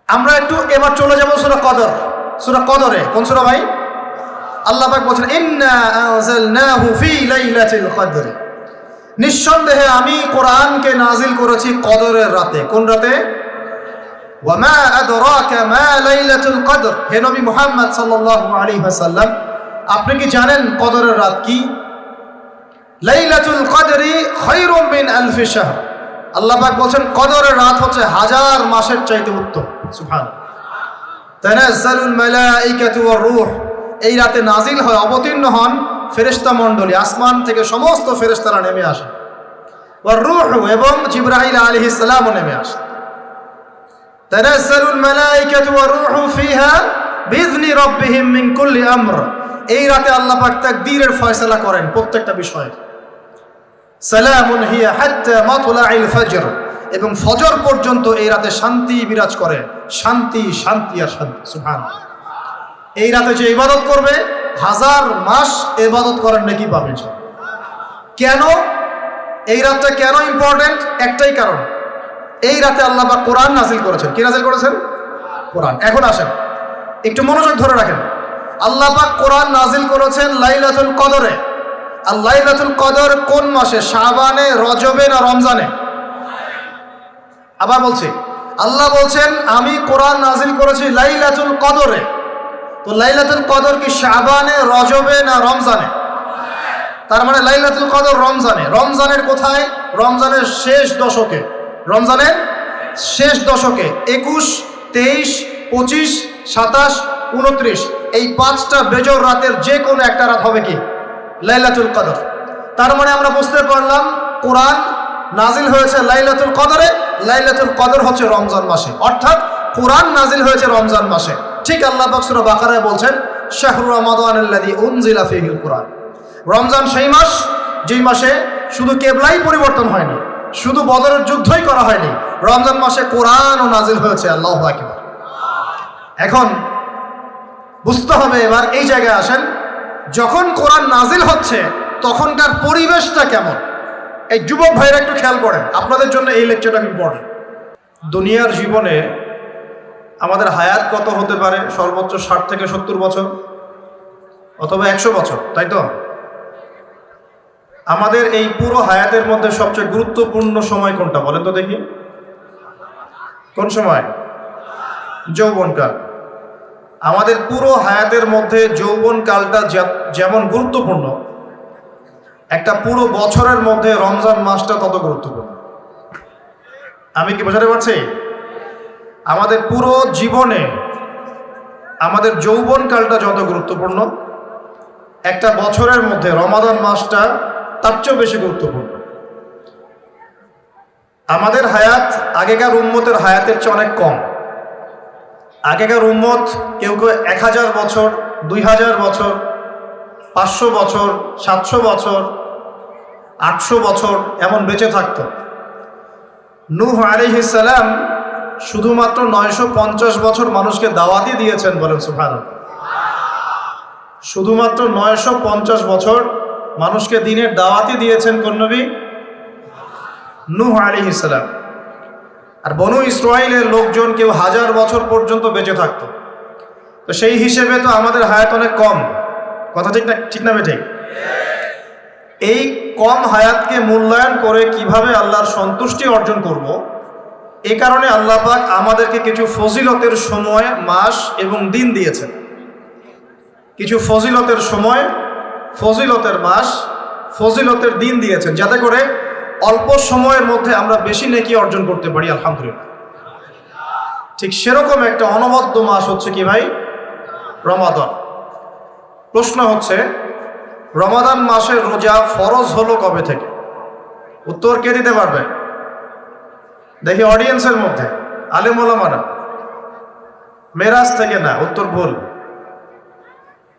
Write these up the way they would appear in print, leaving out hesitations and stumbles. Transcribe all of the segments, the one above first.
আমরা একটু এবার চলে যাব সূরা কদর। সূরা কদরে কোন সূরা ভাই? আল্লাহ পাক বলেন ইন্না আনজালনাহু ফি লাইলাতিল কদর, নিঃসন্দেহে আমি কোরআনকে নাজিল করেছি কদরের রাতে। কোন রাতে? ওয়া মা আদরাকা মা লাইলাতুল কদর, হে নবী মুহাম্মদ সাল্লাল্লাহু আলাইহি ওয়াসাল্লাম আপনি কি জানেন কদরের রাত কি? লাইলাতুল কদরি খায়রুম মিন আলফি শাহর, আল্লাহ পাক বলেন কদরের রাত হচ্ছে হাজার মাসের চাইতে উত্তম। সুবহানাল্লাহ। তানাজ্জালুল মালাইকাতু ওয়ার রূহ, এই রাতে নাজিল হয়, অবতীর্ণ হন ফেরেশতা মণ্ডলী, আসমান থেকে সমস্ত ফেরেশতারা নেমে আসে। ওয়ার রূহ, এবং জিবরাইল আলাইহিস সালামও নেমে আসে। তানাজ্জালুল মালাইকাতু ওয়ার রূহু ফিহা বিইذনি রাব্বিহিম মিন কুল্লি আমর, এই রাতে আল্লাহ পাক তাকদীরের ফয়সালা করেন প্রত্যেকটা বিষয়ে। সালামুন হিয়া হাত্তা মাতলাইল ফজর, এবং ফজর পর্যন্ত এই রাতে শান্তি বিরাজ করে, শান্তি শান্তি আর শান্তি। সুবহানাল্লাহ। এই রাতে যে ইবাদত করবে হাজার মাস ইবাদত করার নেকি পাবে। কেন এই রাতটা কেন ইম্পর্টেন্ট? একটাই কারণ, এই রাতে আল্লাহ পাক কোরআন নাজিল করেছেন। কি নাজিল করেছেন? কোরআন। এখন আসেন একটু মনোযোগ ধরে রাখেন। আল্লাহ পাক কোরআন নাজিল করেছেন লাইলাতুল কদরে। আর লাইলাতুল কদর কোন মাসে? শাবানে, রজবে না রমজানে? আবার বলছি, আল্লাহ বলছেন আমি কোরআন নাজিল করেছি লাইলাতুল কদরে। তো লাইলাতুল কদর কি শাবানে, রজবে না রমজানে? তার মানে লাইলাতুল কদর রমজানে। রমজানের কোথায়? রমজানের শেষ দশকে। রমজানের শেষ দশকে 21, 23, 25, 27, 29 এই পাঁচটা বেজর রাতের যে কোনো একটা রাত হবে কি লাইলাতুল কদর। তার মানে আমরা বুঝতে পারলাম কোরআন নাজিল হয়েছে লাইলাতুল কদরে, লাইলাতুল কদর হচ্ছে রমজান মাসে, অর্থাৎ কোরআন নাজিল হয়েছে রমজান মাসে। ঠিক আল্লাহ পাক সূরা বাকারায় বলছেন শাহরু রমাদানাল্লাযী উনজিলা ফীহিল কুরআন, রমজান সেই মাস যেই মাসে শুধু কেবলাই পরিবর্তন হয়নি, শুধু বদরের যুদ্ধই করা হয়নি, রমজান মাসে কোরআনও নাজিল হয়েছে। আল্লাহু আকবার। এখন বুঝতে হবে, এবার এই জায়গায় আসেন, যখন কোরআন নাজিল হচ্ছে তখনকার পরিবেশটা কেমন? এই যুবক ভাইরা একটু খেয়াল করেন, আপনাদের জন্য এই লেকচারটা ইম্পর্টেন্ট। দুনিয়ার জীবনে আমাদের হায়াত কত হতে পারে? সর্বোচ্চ 60 থেকে 70 বছর অথবা 100 বছর, তাই তো? আমাদের এই পুরো হায়াতের মধ্যে সবচেয়ে গুরুত্বপূর্ণ সময় কোনটা বলেন তো দেখি? কোন সময়? যৌবনকাল। আমাদের পুরো হায়াতের মধ্যে যৌবনকালটা যেমন গুরুত্বপূর্ণ, একটা পুরো বছরের মধ্যে রমজান মাসটা তত গুরুত্বপূর্ণ। আমি কি বোঝাতে পারছি? আমাদের পুরো জীবনে আমাদের যৌবনকালটা যত গুরুত্বপূর্ণ, একটা বছরের মধ্যে রমাদান মাসটা তার চেয়েও বেশি গুরুত্বপূর্ণ। আমাদের হায়াত আগেকার উম্মতের হায়াতের চেয়ে অনেক কম। আগেকার উম্মত কেউ কেউ 1000 বছর, 2000 বছর, 500 বছর, 700 বছর, 800 বছর এমন বেঁচে থাকত। নূহ আলাইহিস সালাম শুধুমাত্র 950 বছর মানুষকে দাওয়াতই দিয়েছেন, বলেন সুবহানাল্লাহ। শুধুমাত্র 950 বছর মানুষকে দ্বীনের দাওয়াতই দিয়েছেন কোন নবী? নূহ আলাইহিস সালাম। আর বনু ইসরাইলের লোকজন কেউ 1000 বছর পর্যন্ত বেঁচে থাকত। তো সেই হিসেবে তো আমাদের হায়াত অনেক কম। কথা ঠিক না? ঠিক না বেঠিক? এই কম হায়াতকে মূল্যায়ন করে কিভাবে আল্লাহর সন্তুষ্টি অর্জন করব, এই কারণে আল্লাহ পাক আমাদেরকে কিছু ফজিলতের সময়, মাস এবং দিন দিয়েছেন। কিছু ফজিলতের সময়, ফজিলতের মাস, ফজিলতের দিন দিয়েছেন, যাতে করে অল্প সময়ের মধ্যে আমরা বেশি নেকি অর্জন করতে পারি। আলহামদুলিল্লাহ। ঠিক সেরকম একটা অনবদ্য মাস হচ্ছে কি ভাই? রমাদান। প্রশ্ন হচ্ছে রমাদান মাসের রোজা ফরজ হলো কবে থেকে? উত্তর কে দিতে পারবে? দেখি অডিয়েন্সের মধ্যে। আলেম ওলামারা? মেরাজ থেকে না, উত্তর ভুল।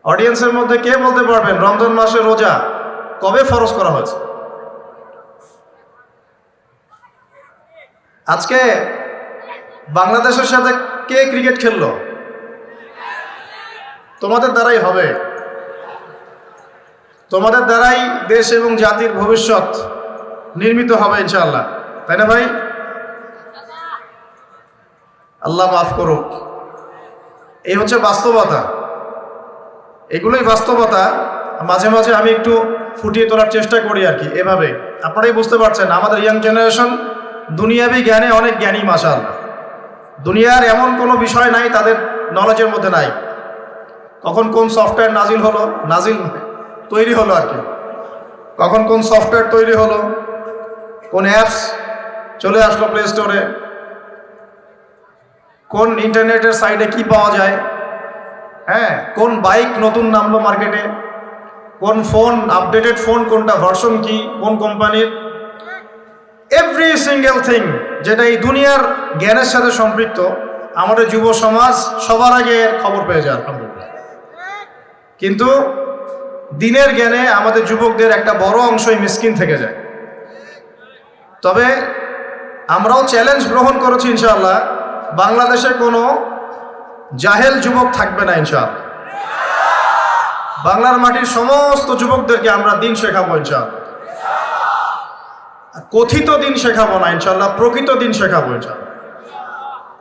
অডিয়েন্সের মধ্যে কে বলতে পারবেন রমজান মাসের রোজা কবে ফরজ করা হয়েছে? আজকে বাংলাদেশের সাথে কে ক্রিকেট খেললো? তোমাদের দ্বারাই হবে। তোমাদের দ্বারাই দেশ এবং জাতির ভবিষ্যৎ নির্মিত হবে ইনশাআল্লাহ, তাই না ভাই? আল্লাহ মাফ করুক। এই হচ্ছে বাস্তবতা, এগুলোই বাস্তবতা। মাঝে মাঝে আমি একটু ফুটিয়ে তোলার চেষ্টা করি আর কি, এভাবে আপনারাই বুঝতে পারছেন আমাদের ইয়াং জেনারেশন দুনিয়াবি জ্ঞানে অনেক জ্ঞানী মাশাল। দুনিয়ার এমন কোনো বিষয় নাই তাদের নলেজের মধ্যে নাই। কখন কোন সফটওয়্যার নাজিল তৈরি হলো আর কি, কখন কোন সফটওয়্যার তৈরি হলো, কোন অ্যাপস চলে আসলো প্লে স্টোরে, কোন ইন্টারনেটের সাইটে কি পাওয়া যায়, হ্যাঁ, কোন বাইক নতুন নামলো মার্কেটে, কোন ফোন আপডেটেড ফোন কোনটা, ভার্সন কি, কোন কোম্পানির, এভরি সিঙ্গেল থিং যেটা এই দুনিয়ার জ্ঞানের সাথে সম্পৃক্ত, আমাদের যুব সমাজ সবার আগে এর খবর পেয়ে যায় আলহামদুলিল্লাহ। কিন্তু দিনের জ্ঞানে আমাদের যুবকদের একটা বড় অংশই মিসকিন থেকে যায়। তবে আমরাও চ্যালেঞ্জ গ্রহণ করেছি ইনশাআল্লাহ, বাংলাদেশে কোনো জাহেল যুবক থাকবে না ইনশাআল্লাহ। বাংলার মাটির সমস্ত যুবকদেরকে আমরা দিন শেখাবো ইনশাআল্লাহ। কথিত দিন শেখাবো না ইনশাআল্লাহ, প্রকৃত দিন শেখাবো ইনশাআল্লাহ।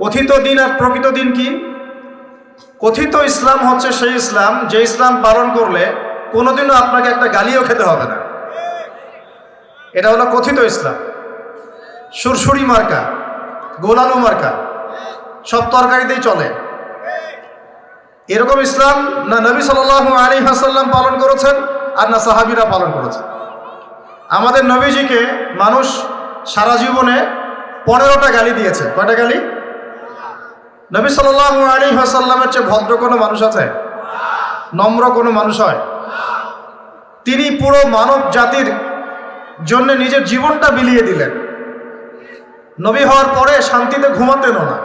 কথিত দিন আর প্রকৃত দিন কি? কথিত ইসলাম হচ্ছে সেই ইসলাম যে ইসলাম পালন করলে কোনোদিনও আপনাকে একটা গালিও খেতে হবে না, এটা হলো কথিত ইসলাম। সুরসুরি মার্কা, গোলালু মার্কা, সব তরকারিতেই চলে, এরকম ইসলাম না নবী সাল্লাল্লাহু আলাইহি ওয়াসাল্লাম পালন করেছেন আর না সাহাবীরা পালন করেছেন। আমাদের নবীজিকে মানুষ সারা জীবনে 15টা গালি দিয়েছে। কয়টা গালি? নবী সাল্লাল্লাহু আলাইহি ওয়াসাল্লামের চেয়ে ভদ্র কোনো মানুষ আছে? নম্র কোনো মানুষ হয়? তিনি পুরো মানব জাতির জন্য নিজের জীবনটা বিলিয়ে দিলেন। নবী হওয়ার পরে শান্তিতে ঘুমাতেনও না,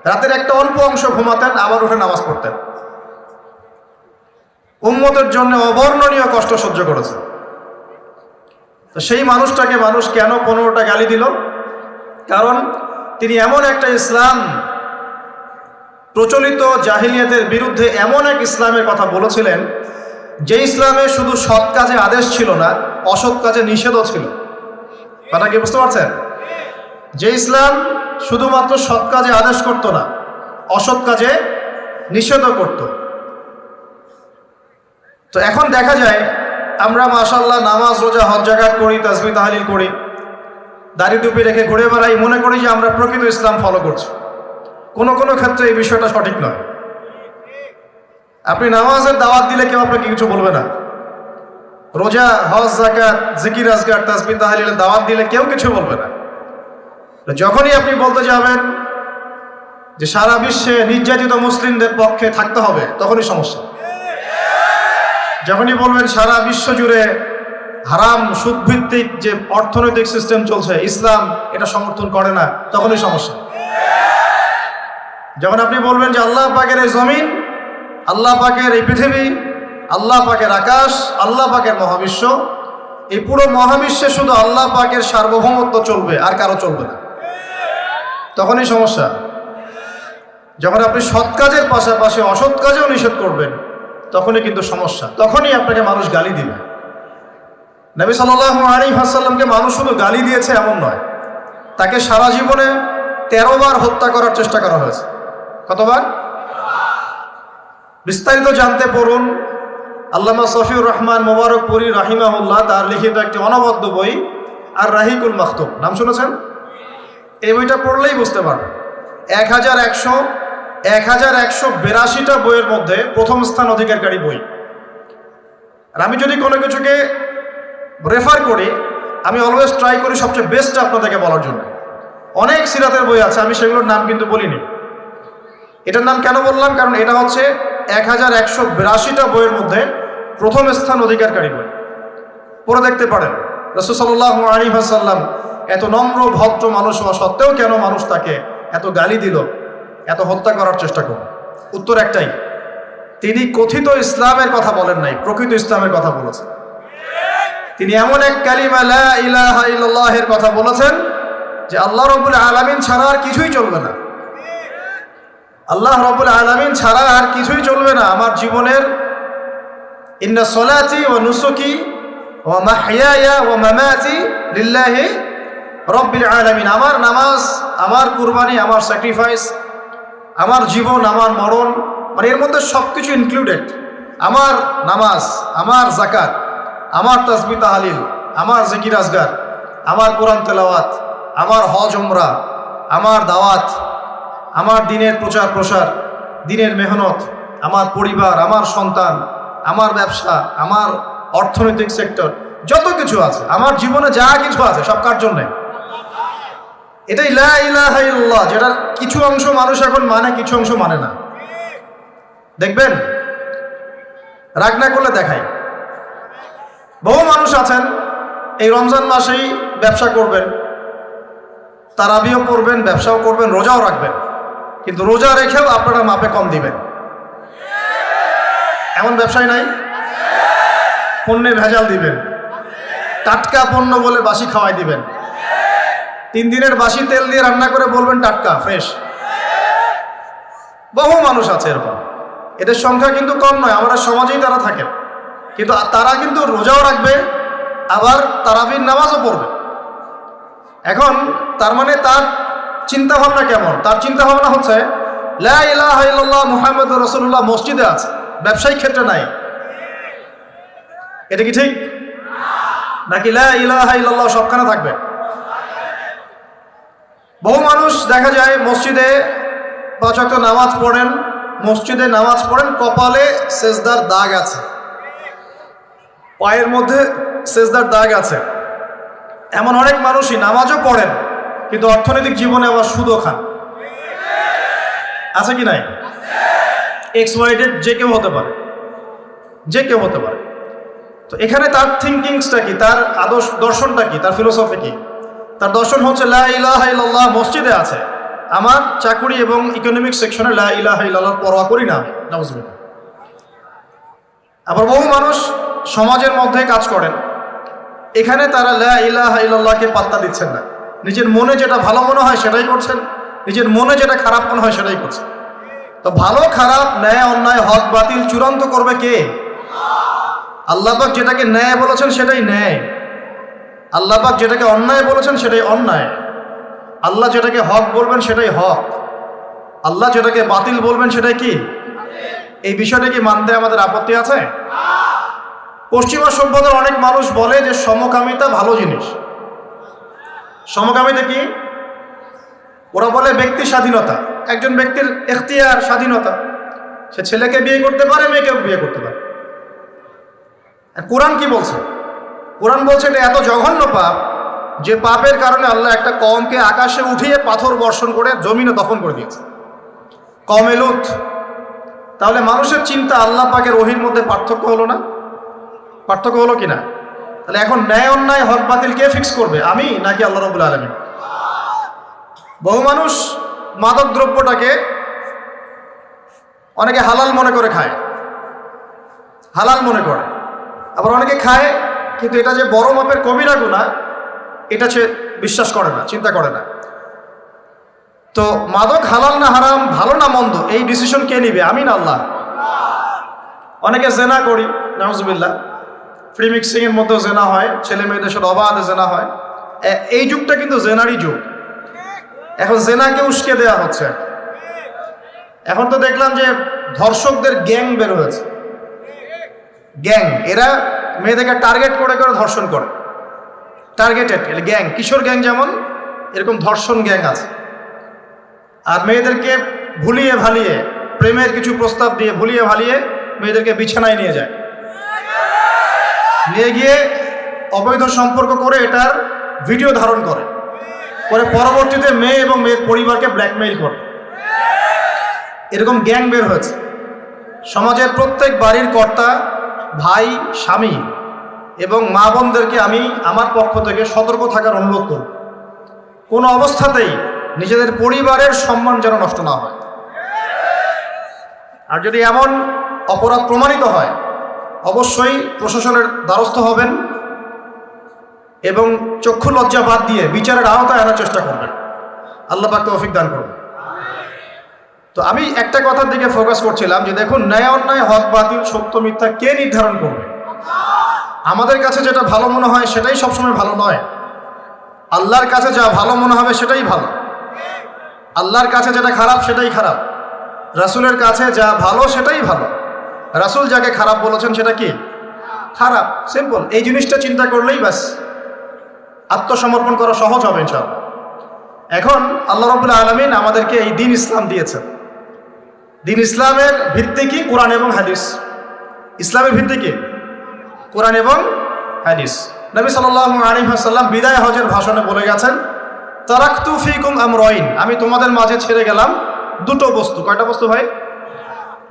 রাতের একটা অল্প অংশ ঘুমাতেন, আবার উঠে নামাজ পড়তেন। উম্মতের জন্য অবর্ণনীয় কষ্ট সহ্য করেছেন। তো সেই মানুষটাকে মানুষ কেন 15টা গালি দিল? কারণ তিনি এমন একটা ইসলাম, প্রচলিত জাহিলিয়াতের বিরুদ্ধে এমন এক ইসলামের কথা বলেছিলেন যে ইসলামে শুধু সৎ কাজে আদেশ ছিল না, অসৎ কাজে নিষেধও ছিল। কথা কি বুঝতে পারছেন? যে ইসলাম শুধুমাত্র সৎ কাজে আদেশ করত না, অসৎ কাজে নিষেধও করত। তো এখন দেখা যায় আমরা মাশাআল্লাহ নামাজ রোজা হজ জাকাত করি, তাসবিহ তাহলিল করি, দাড়ি টুপি রেখে ঘুরে বেড়াই, মনে করি যে আমরা প্রকৃত ইসলাম ফলো করছি। কোনো কোনো ক্ষেত্রে এই বিষয়টা সঠিক নয়। আপনি নামাজের দাওয়াত দিলে কেউ আপনাকে কিছু বলবে না, রোজা হজ জাকাত জিকির আজকার তাসবিহ তাহলিলের দাওয়াত দিলে কেউ কিছু বলবে না। যখনই আপনি বলতে যাবেন যে সারা বিশ্বে নির্যাতিত মুসলিমদের পক্ষে থাকতে হবে, তখনই সমস্যা। যখনই বলবেন সারা বিশ্ব জুড়ে হারাম সুদভিত্তিক যে অর্থনৈতিক সিস্টেম চলছে, ইসলাম এটা সমর্থন করে না, তখনই সমস্যা। যখন আপনি বলবেন যে আল্লাহ পাকের এই জমিন, আল্লাহ পাকের এই পৃথিবী, আল্লাহ পাকের আকাশ, আল্লাহ পাকের মহাবিশ্ব, এই পুরো মহাবিশ্বে শুধু আল্লাহ পাকের সার্বভৌমত্ব চলবে, আর কারো চলবে না, তখনই সমস্যা। যখন আপনি সৎ কাজের পাশাপাশি অসৎ কাজেও নিষেধ করবেন, তখনই কিন্তু সমস্যা, তখনই আপনাকে মানুষ গালি দিবে। নবী সাল্লাল্লাহু আলাইহি ওয়াসাল্লামকে মানুষ শুধু গালি দিয়েছে এমন নয়, তাকে সারা জীবনে 13 বার হত্যা করার চেষ্টা করা হয়েছে। কতবার? বিস্তারিত জানতে পড়ুন আল্লামা সফিউর রহমান মোবারকপুরী রাহিমাহুল্লাহ তার লিখিত একটি অনবদ্য বই আর রাহিকুল মাকতুম, নাম শুনেছেন? এই বইটা পড়লেই বুঝতে পারবেন। 1182টা বইয়ের মধ্যে প্রথম স্থান অধিকারী বই। আর আমি যদি কোনো কিছুকে রেফার করি, আমি অলওয়েজ ট্রাই করি সবচেয়ে বেস্ট আপনাদেরকে বলার জন্য। অনেক সিরাতের বই আছে, আমি সেগুলোর নাম কিন্তু বলিনি। এটার নাম কেন বললাম? কারণ এটা হচ্ছে 1182টা বইয়ের মধ্যে প্রথম স্থান অধিকারী বই। পড়ে দেখতে পারেন রাসূল সাল্লাল্লাহু আলাইহি ওয়াসাল্লাম এত নম্র ভদ্র মানুষ হওয়া সত্ত্বেও কেন মানুষ তাকে এত গালি দিল, এত হত্যা করার চেষ্টা করল? উত্তর একটাই, তিনি কথিত ইসলামের কথা বলেন নাই, প্রকৃত ইসলামের কথা বলেছেন। তিনি এমন এক কালিমা লা ইলাহা ইল্লাল্লাহ এর কথা বলেছেন যে আল্লাহ রাব্বুল আলামিন ছাড়া আর কিছুই চলবে না। আল্লাহ রাব্বুল আলামিন ছাড়া আর কিছুই চলবে না। আমার জীবনের ইন্না সলাতি ওয়া নুসুকি ওয়া মাহইয়ায়া ওয়া মামাতি লিল্লাহি রব্বিল আলামিন। আমার নামাজ, আমার কুরবানি, আমার স্যাক্রিফাইস, আমার জীবন, আমার মরণ, মানে এর মধ্যে সব কিছু ইনক্লুডেড। আমার নামাজ, আমার জাকাত, আমার তাসবিহ তাহলিল, আমার জিকির আজগার, আমার কোরআন তেলাওয়াত, আমার হজ উমরা, আমার দাওয়াত, আমার দিনের প্রচার প্রসার, দিনের মেহনত, আমার পরিবার, আমার সন্তান, আমার ব্যবসা, আমার অর্থনৈতিক সেক্টর, যত কিছু আছে, আমার জীবনে যা কিছু আছে সব কার জন্যে? এটাই লা ইলাহা ইল্লাল্লাহ, যেটার কিছু অংশ মানুষ এখন মানে, কিছু অংশ মানে না। দেখবেন, রাগ না করলে দেখাই, বহু মানুষ আছেন এই রমজান মাসেই ব্যবসা করবেন, তারাবিও করবেন, ব্যবসাও করবেন, রোজাও রাখবেন, কিন্তু রোজা রেখেও আপনারা মাপে কম দিবেন। এমন ব্যবসায় নাই? পণ্যে ভেজাল দিবেন, টাটকা পণ্য বলে বাসি খাওয়াই দিবেন, 3 দিনের বাসি তেল দিয়ে রান্না করে বলবেন টাটকা ফ্রেশ। বহু মানুষ আছে এরকম। এদের সংখ্যা কিন্তু কম নয়, আমাদের সমাজেই তারা থাকে, কিন্তু তারা কিন্তু রোজাও রাখবে, আবার তারাবির নামাজও পড়বে। এখন তার মানে তার চিন্তা ভাবনা কেমন? তার চিন্তা ভাবনা হচ্ছে লা ইলাহা ইল্লাল্লাহ মুহাম্মাদুর রাসূলুল্লাহ মসজিদে আছে, ব্যবসায়িক ক্ষেত্রে নাই। এটা কি ঠিক? নাকি লা ইলাহা ইল্লাল্লাহ সবখানে থাকবে? বহু মানুষ দেখা যায় মসজিদে 5 ওয়াক্ত নামাজ পড়েন, মসজিদে নামাজ পড়েন, কপালে সেজদার দাগ আছে, পায়ের মধ্যে সেজদার দাগ আছে। এমন অনেক মানুষই নামাজও পড়েন, কিন্তু অর্থনৈতিক জীবনে আবার সুদও খান। আছে কি নাই? এক্সওয়াইডেড যে কেউ হতে পারে, যে কেউ হতে পারে। তো এখানে তার থিঙ্কিংসটা কি, তার আদর্শ দর্শনটা কি, তার ফিলোসফি কি? তার দর্শন হচ্ছে লা ইলাহা ইল্লাল্লাহ মসজিদে আছে, আমার চাকুরি এবং ইকোনমিক সেকশনে লা ইলাহা ইল্লাল্লাহ পরোয়া করি না। নাউজুবিল্লাহ। আবার বহু মানুষ সমাজের মধ্যে কাজ করেন, এখানে তারা লা ইলাহা ইল্লাল্লাহকে পাত্তা দিচ্ছেন না, নিজের মনে যেটা ভালো মনে হয় সেটাই করছেন, নিজের মনে যেটা খারাপ মনে হয় সেটাই করছেন। তো ভালো খারাপ, ন্যায় অন্যায়, হক বাতিল চূড়ান্ত করবে কে? আল্লাহ পাক যেটাকে ন্যায় বলেছেন সেটাই ন্যায়, আল্লাহ পাক যেটাকে অন্যায় বলেছেন সেটাই অন্যায়, আল্লাহ যেটাকে হক বলবেন সেটাই হক, আল্লাহ যেটাকে বাতিল বলবেন সেটাই কি? এই বিষয়টা কি মানতে আমাদের আপত্তি আছে? পশ্চিমা সভ্যতার অনেক মানুষ বলে যে সমকামিতা ভালো জিনিস। সমকামিতা কি? ওরা বলে ব্যক্তি স্বাধীনতা, একজন ব্যক্তির এখতিয়ার, স্বাধীনতা, সে ছেলেকে বিয়ে করতে পারে, মেয়েকেও বিয়ে করতে পারে। কোরআন কি বলছে? কোরআন বলছে এটা এত জঘন্য পাপ যে পাপের কারণে আল্লাহ একটা কওমকে আকাশে উঠিয়ে পাথর বর্ষণ করে জমিনে দফন করে দিয়েছে, কওমে লূত। তাহলে মানুষের চিন্তা আল্লাহ পাকের ওহীর মধ্যে পার্থক্য হলো না? পার্থক্য হলো কিনা? তাহলে এখন ন্যায় অন্যায়, হক বাতিল কে ফিক্স করবে, আমি নাকি আল্লাহ রাব্বুল আলামিন? বহু মানুষ মাদক দ্রব্যটাকে অনেকে হালাল মনে করে খায়, হালাল মনে করে, আবার অনেকে খায় কিন্তু এটা যে বড় মাপের কবিরা গুনাহ এটা সে বিশ্বাস করে না, চিন্তা করে না। তো মাদক হালাল না হারাম, ভালো না মন্দ, এই ডিসিশন কে নিবে? আমি না আল্লাহ? অনেকে জেনা করি, নাউজুবিল্লাহ, ফ্রি মিক্সিং এর মধ্যেও জেনা হয়, ছেলে মেয়েদের সাথে অবাধে জেনা হয়। এই যুগটা কিন্তু জেনারই যুগ। এখন জেনাকে উস্কে দেওয়া হচ্ছে। এখন তো দেখলাম যে ধর্ষকদের গ্যাং বের হয়েছে, গ্যাং, এরা মেয়েদেরকে টার্গেট করে করে ধর্ষণ করে, টার্গেটেড গ্যাং, কিশোর গ্যাং যেমন, এরকম ধর্ষণ গ্যাং আছে। আর মেয়েদেরকে ভুলিয়ে ভালিয়ে, প্রেমের কিছু প্রস্তাব দিয়ে ভুলিয়ে ভালিয়ে মেয়েদেরকে বিছানায় নিয়ে যায়, নিয়ে গিয়ে অবৈধ সম্পর্ক করে এটার ভিডিও ধারণ করে, পরে পরবর্তীতে মেয়ে এবং মেয়ের পরিবারকে ব্ল্যাকমেইল করে। এরকম গ্যাং বের হয়েছে। সমাজের প্রত্যেক বাড়ির কর্তা, ভাই, স্বামী এবং মা বোনদেরকে আমি আমার পক্ষ থেকে সতর্ক থাকার অনুরোধ করব, কোনো অবস্থাতেই নিজেদের পরিবারের সম্মান যেন নষ্ট না হয়। আর যদি এমন অপরাধ প্রমাণিত হয় অবশ্যই প্রশাসনের দ্বারস্থ হবেন এবং চক্ষু লজ্জা বাদ দিয়ে বিচারের আওতায় আনার চেষ্টা করবেন। আল্লাহ পাক তৌফিক দান করুন। তো আমি একটা কথার দিকে ফোকাস করছিলাম যে দেখুন, ন্যায় অন্যায়, হক বাতিল, সত্য মিথ্যা কে নির্ধারণ করবে? আমাদের কাছে যেটা ভালো মনে হয় সেটাই সবসময় ভালো নয়। আল্লাহর কাছে যা ভালো মনে হবে সেটাই ভালো, আল্লাহর কাছে যেটা খারাপ সেটাই খারাপ, রাসূলের কাছে যা ভালো সেটাই ভালো, রাসূল যাকে খারাপ বলেছেন সেটা কি খারাপ। সিম্পল। এই জিনিসটা চিন্তা করলেই ব্যাস আত্মসমর্পণ করা সহজ হবে ইনশাআল্লাহ। এখন আল্লাহ রাব্বুল আলামিন আমাদেরকে এই দ্বীন ইসলাম দিয়েছেন। দ্বীন ইসলামের ভিত্তি কি? কোরআন এবং হাদিস। ইসলামের ভিত্তি কি? কোরআন এবং হাদিস। নবী সাল্লাল্লাহু আলাইহি ওয়াসাল্লাম বিদায় হজের ভাষণে বলে গেছেন, তারাকতু ফিকুম আমরাইন, আমি তোমাদের মাঝে ছেড়ে গেলাম দুটো বস্তু। কয়টা বস্তু ভাই?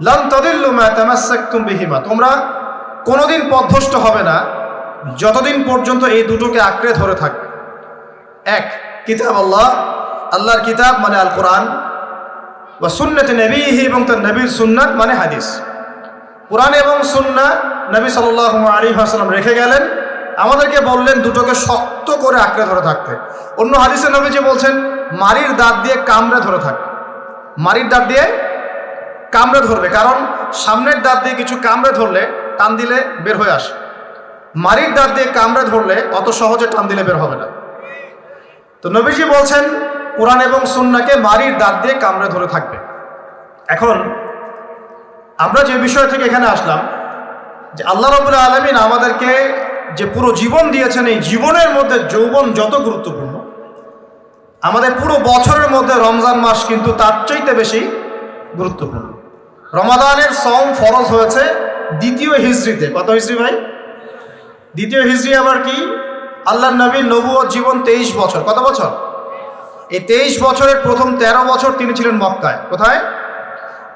লান তাদিল্লু মা তামাসসাকতুম বিহিমা, তোমরা কোনোদিন পথভ্রষ্ট হবে না যতদিন পর্যন্ত এই দুটোকে আঁকড়ে ধরে থাকবে। এক, কিতাব আল্লাহ, আল্লাহর কিতাব মানে আল কোরআন, ওয়া সুন্নাতে নবীহি, এবং তার নবীর সুন্নাত মানে হাদিস। কোরআন এবং সুন্নাহ নবী সাল্লাল্লাহু আলাইহি ওয়াসাল্লাম রেখে গেলেন, আমাদেরকে বললেন দুটোকে শক্ত করে আঁকড়ে ধরে থাকতে। অন্য হাদিসে নবীজি বলছেন মারির দাঁত দিয়ে কামড়ে ধরে থাকবে, মারির দাঁত দিয়ে কামড়ে ধরবে, কারণ সামনের দাঁত দিয়ে কিছু কামড়ে ধরলে টান দিলে বের হয়ে আসে, মারির দাঁত দিয়ে কামড়ে ধরলে অত সহজে টান দিলে বের হবে না। তো নবীজি বলছেন কোরআন এবং সুন্নাহকে মারির দাঁত দিয়ে কামড়ে ধরে থাকবে। এখন আমরা যে বিষয় থেকে এখানে আসলাম, যে আল্লাহ রাব্বুল আলামিন আমাদেরকে যে পুরো জীবন দিয়েছেন, এই জীবনের মধ্যে যৌবন যত গুরুত্বপূর্ণ, আমাদের পুরো বছরের মধ্যে রমজান মাস কিন্তু তার চাইতে বেশি গুরুত্বপূর্ণ। রমাদানের সওম ফরজ হয়েছে দ্বিতীয় হিজরিতে। কত হিজরি ভাই? দ্বিতীয় হিজরি আবার কি? আল্লাহর নবীর নবুয়ত জীবন 23 বছর। কত বছর? এই 23 বছরের প্রথম 13 বছর তিনি ছিলেন মক্কায়। কোথায়?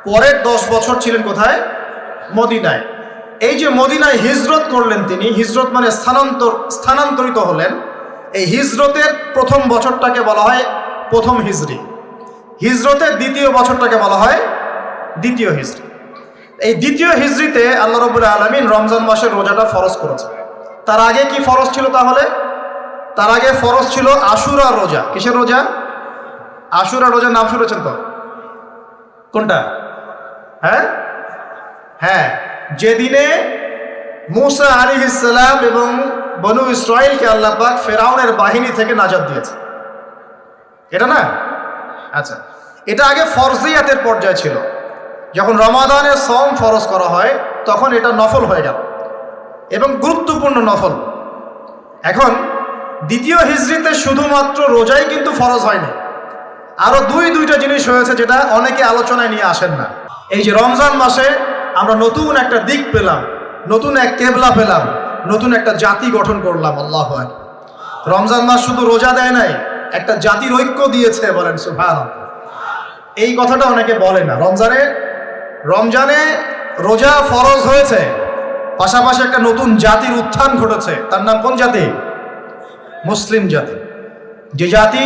পরের 10 বছর ছিলেন কোথায়? মদিনায়। এই যে মদিনায় হিজরত করলেন তিনি, হিজরত মানে স্থানান্তরিত হলেন, এই হিজরতের প্রথম বছরটাকে বলা হয় প্রথম হিজরি, হিজরতের দ্বিতীয় বছরটাকে বলা হয় দ্বিতীয় হিজরি। এই দ্বিতীয় হিজরিতে আল্লাহ রাব্বুল আলামিন রমজান মাসের রোজাটা ফরজ করেছেন। তার আগে কি ফরজ ছিল তাহলে? তার আগে ফরজ ছিল আশুরা রোজা। কিসের রোজা? আশুরা রোজার নাম শুনেছেন তো? কোনটা? হ্যাঁ হ্যাঁ, যেদিনে মূসা আলাইহিস সালাম এবং বনু ইসরাইলকে আল্লাহ পাক ফেরাউনের বাহিনী থেকে নাজাত দিয়েছে, এটা না? আচ্ছা, এটা আগে ফরজিয়াতের পর্যায়ে ছিল। যখন রমাদানের সওম ফরজ করা হয় তখন এটা নফল হয়ে গেল এবং গুরুত্বপূর্ণ নফল। এখন দ্বিতীয় হিজরিতে শুধুমাত্র রোজাই কিন্তু ফরজ হয়নি, আরও দুইটা জিনিস হয়েছে যেটা অনেকে আলোচনায় নিয়ে আসেন না। এই যে রমজান মাসে আমরা নতুন একটা দিক পেলাম, নতুন এক কেবলা পেলাম, নতুন একটা জাতি গঠন করলাম। আল্লাহু আকবার। রমজান মাস শুধু রোজা দেয় নাই, একটা জাতির ঐক্য দিয়েছে। বলেন সুবহানাল্লাহ। এই কথাটা অনেকে বলে না। রমজানে রোজা ফরজ হয়েছে, পাশাপাশি একটা নতুন জাতির উত্থান ঘটেছে। তার নাম কোন জাতি? মুসলিম জাতি। যে জাতি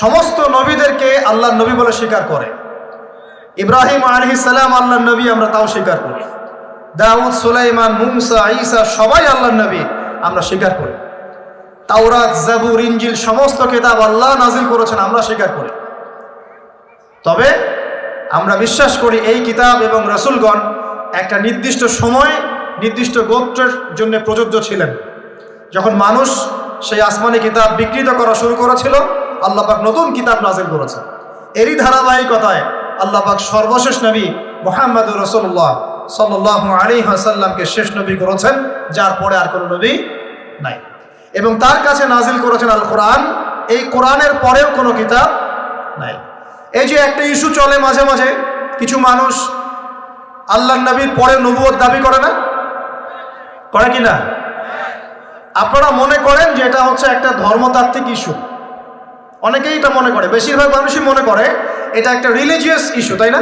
সমস্ত নবীদেরকে আল্লাহর নবী বলে স্বীকার করে। ইব্রাহিম আলাইহিস সালাম আল্লাহর নবী, আমরা তাও স্বীকার করি। দাউদ, সুলাইমান, মুসা, ঈসা সবাই আল্লাহর নবী, আমরা স্বীকার করি। তাওরাত, জাবুর, ইনজিল সমস্ত কিতাব আল্লাহ নাজিল করেছেন, আমরা স্বীকার করি। তবে আমরা বিশ্বাস করি এই কিতাব এবং রাসূলগণ একটা নির্দিষ্ট সময়, নির্দিষ্ট গোত্রের জন্য প্রযোজ্য ছিলেন। যখন মানুষ সেই আসমানি কিতাব বিকৃত করা শুরু করেছিল, আল্লাহ পাক নতুন কিতাব নাজিল করেছেন। এরই ধারাবাহিকতায় আল্লাহ পাক সর্বশেষ নবী মুহাম্মদুর রাসূলুল্লাহ সাল্লাল্লাহু আলাইহি ওয়াসাল্লামকে শেষ নবী করেছেন, যার পরে আর কোনো নবী নাই। এবং তার কাছে নাজিল করেছেন আল কোরআন। এই কোরআনের পরেও কোনো কিতাব নাই। এই যে একটা ইস্যু চলে মাঝে মাঝে, কিছু মানুষ আল্লাহর নবীর পরে নবুয়ত দাবি করে না? করে কি না? আপনারা মনে করেন যে এটা হচ্ছে একটা ধর্মতাত্ত্বিক ইস্যু। অনেকেই এটা মনে করে, বেশিরভাগ মানুষই মনে করে এটা একটা রিলিজিয়াস ইস্যু, তাই না?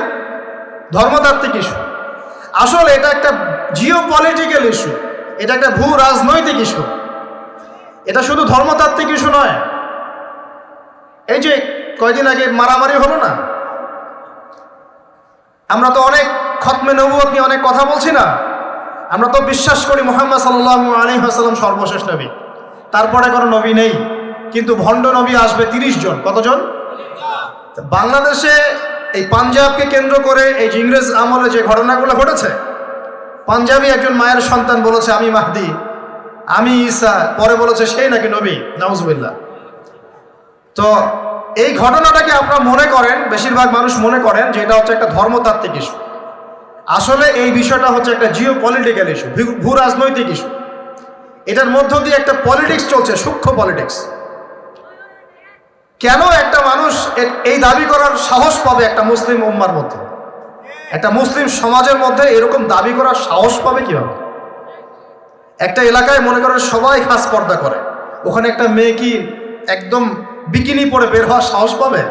ধর্মতাত্ত্বিক ইস্যু। আসলে এটা একটা জিও পলিটিক্যাল ইস্যু, এটা একটা ভূ রাজনৈতিক ইস্যু। এটা শুধু ধর্মতাত্ত্বিক ইস্যু নয়। এই যে কয়দিন আগে মারামারি হলো না, আমরা তো অনেক খতমে নবুয়ত নিয়ে অনেক কথা বলছি না? আমরা তো বিশ্বাস করি মুহাম্মদ সাল্লাল্লাহু আলাইহি ওয়াসাল্লাম সর্বশেষ নবী, তারপরে কোনো নবী নেই। কিন্তু ভণ্ড নবী আসবে 30 জন। কতজন? বাংলাদেশে এই পাঞ্জাবকে কেন্দ্র করে এই যে ইংরেজ আমলে যে ঘটনাগুলো ঘটেছে, পাঞ্জাবি একজন মায়ের সন্তান বলেছে আমি মাহদি, আমি ঈসা, পরে বলেছে সেই নাকি নবী। নাউজুবিল্লাহ। তো এই ঘটনাটাকে আপনারা মনে করেন, বেশিরভাগ মানুষ মনে করেন যে এটা হচ্ছে একটা ধর্মতাত্ত্বিক ইস্যু। আসলে এই বিষয়টা হচ্ছে একটা জিও পলিটিক্যাল ইস্যু, ভূ রাজনৈতিক ইস্যু। এটার মধ্য দিয়ে একটা পলিটিক্স চলছে, সূক্ষ্ম পলিটিক্স। কেন একটা মানুষ এই দাবি করার সাহস পাবে একটা মুসলিম উম্মার মধ্যে, একটা মুসলিম সমাজের মধ্যে এরকম দাবি করার সাহস পাবে কিভাবে? একটা এলাকায় মনে করেন সবাই খাস পর্দা করে, ওখানে একটা মেয়ে কি একদম বিকিনি পরে বের হওয়ার সাহস পাবে?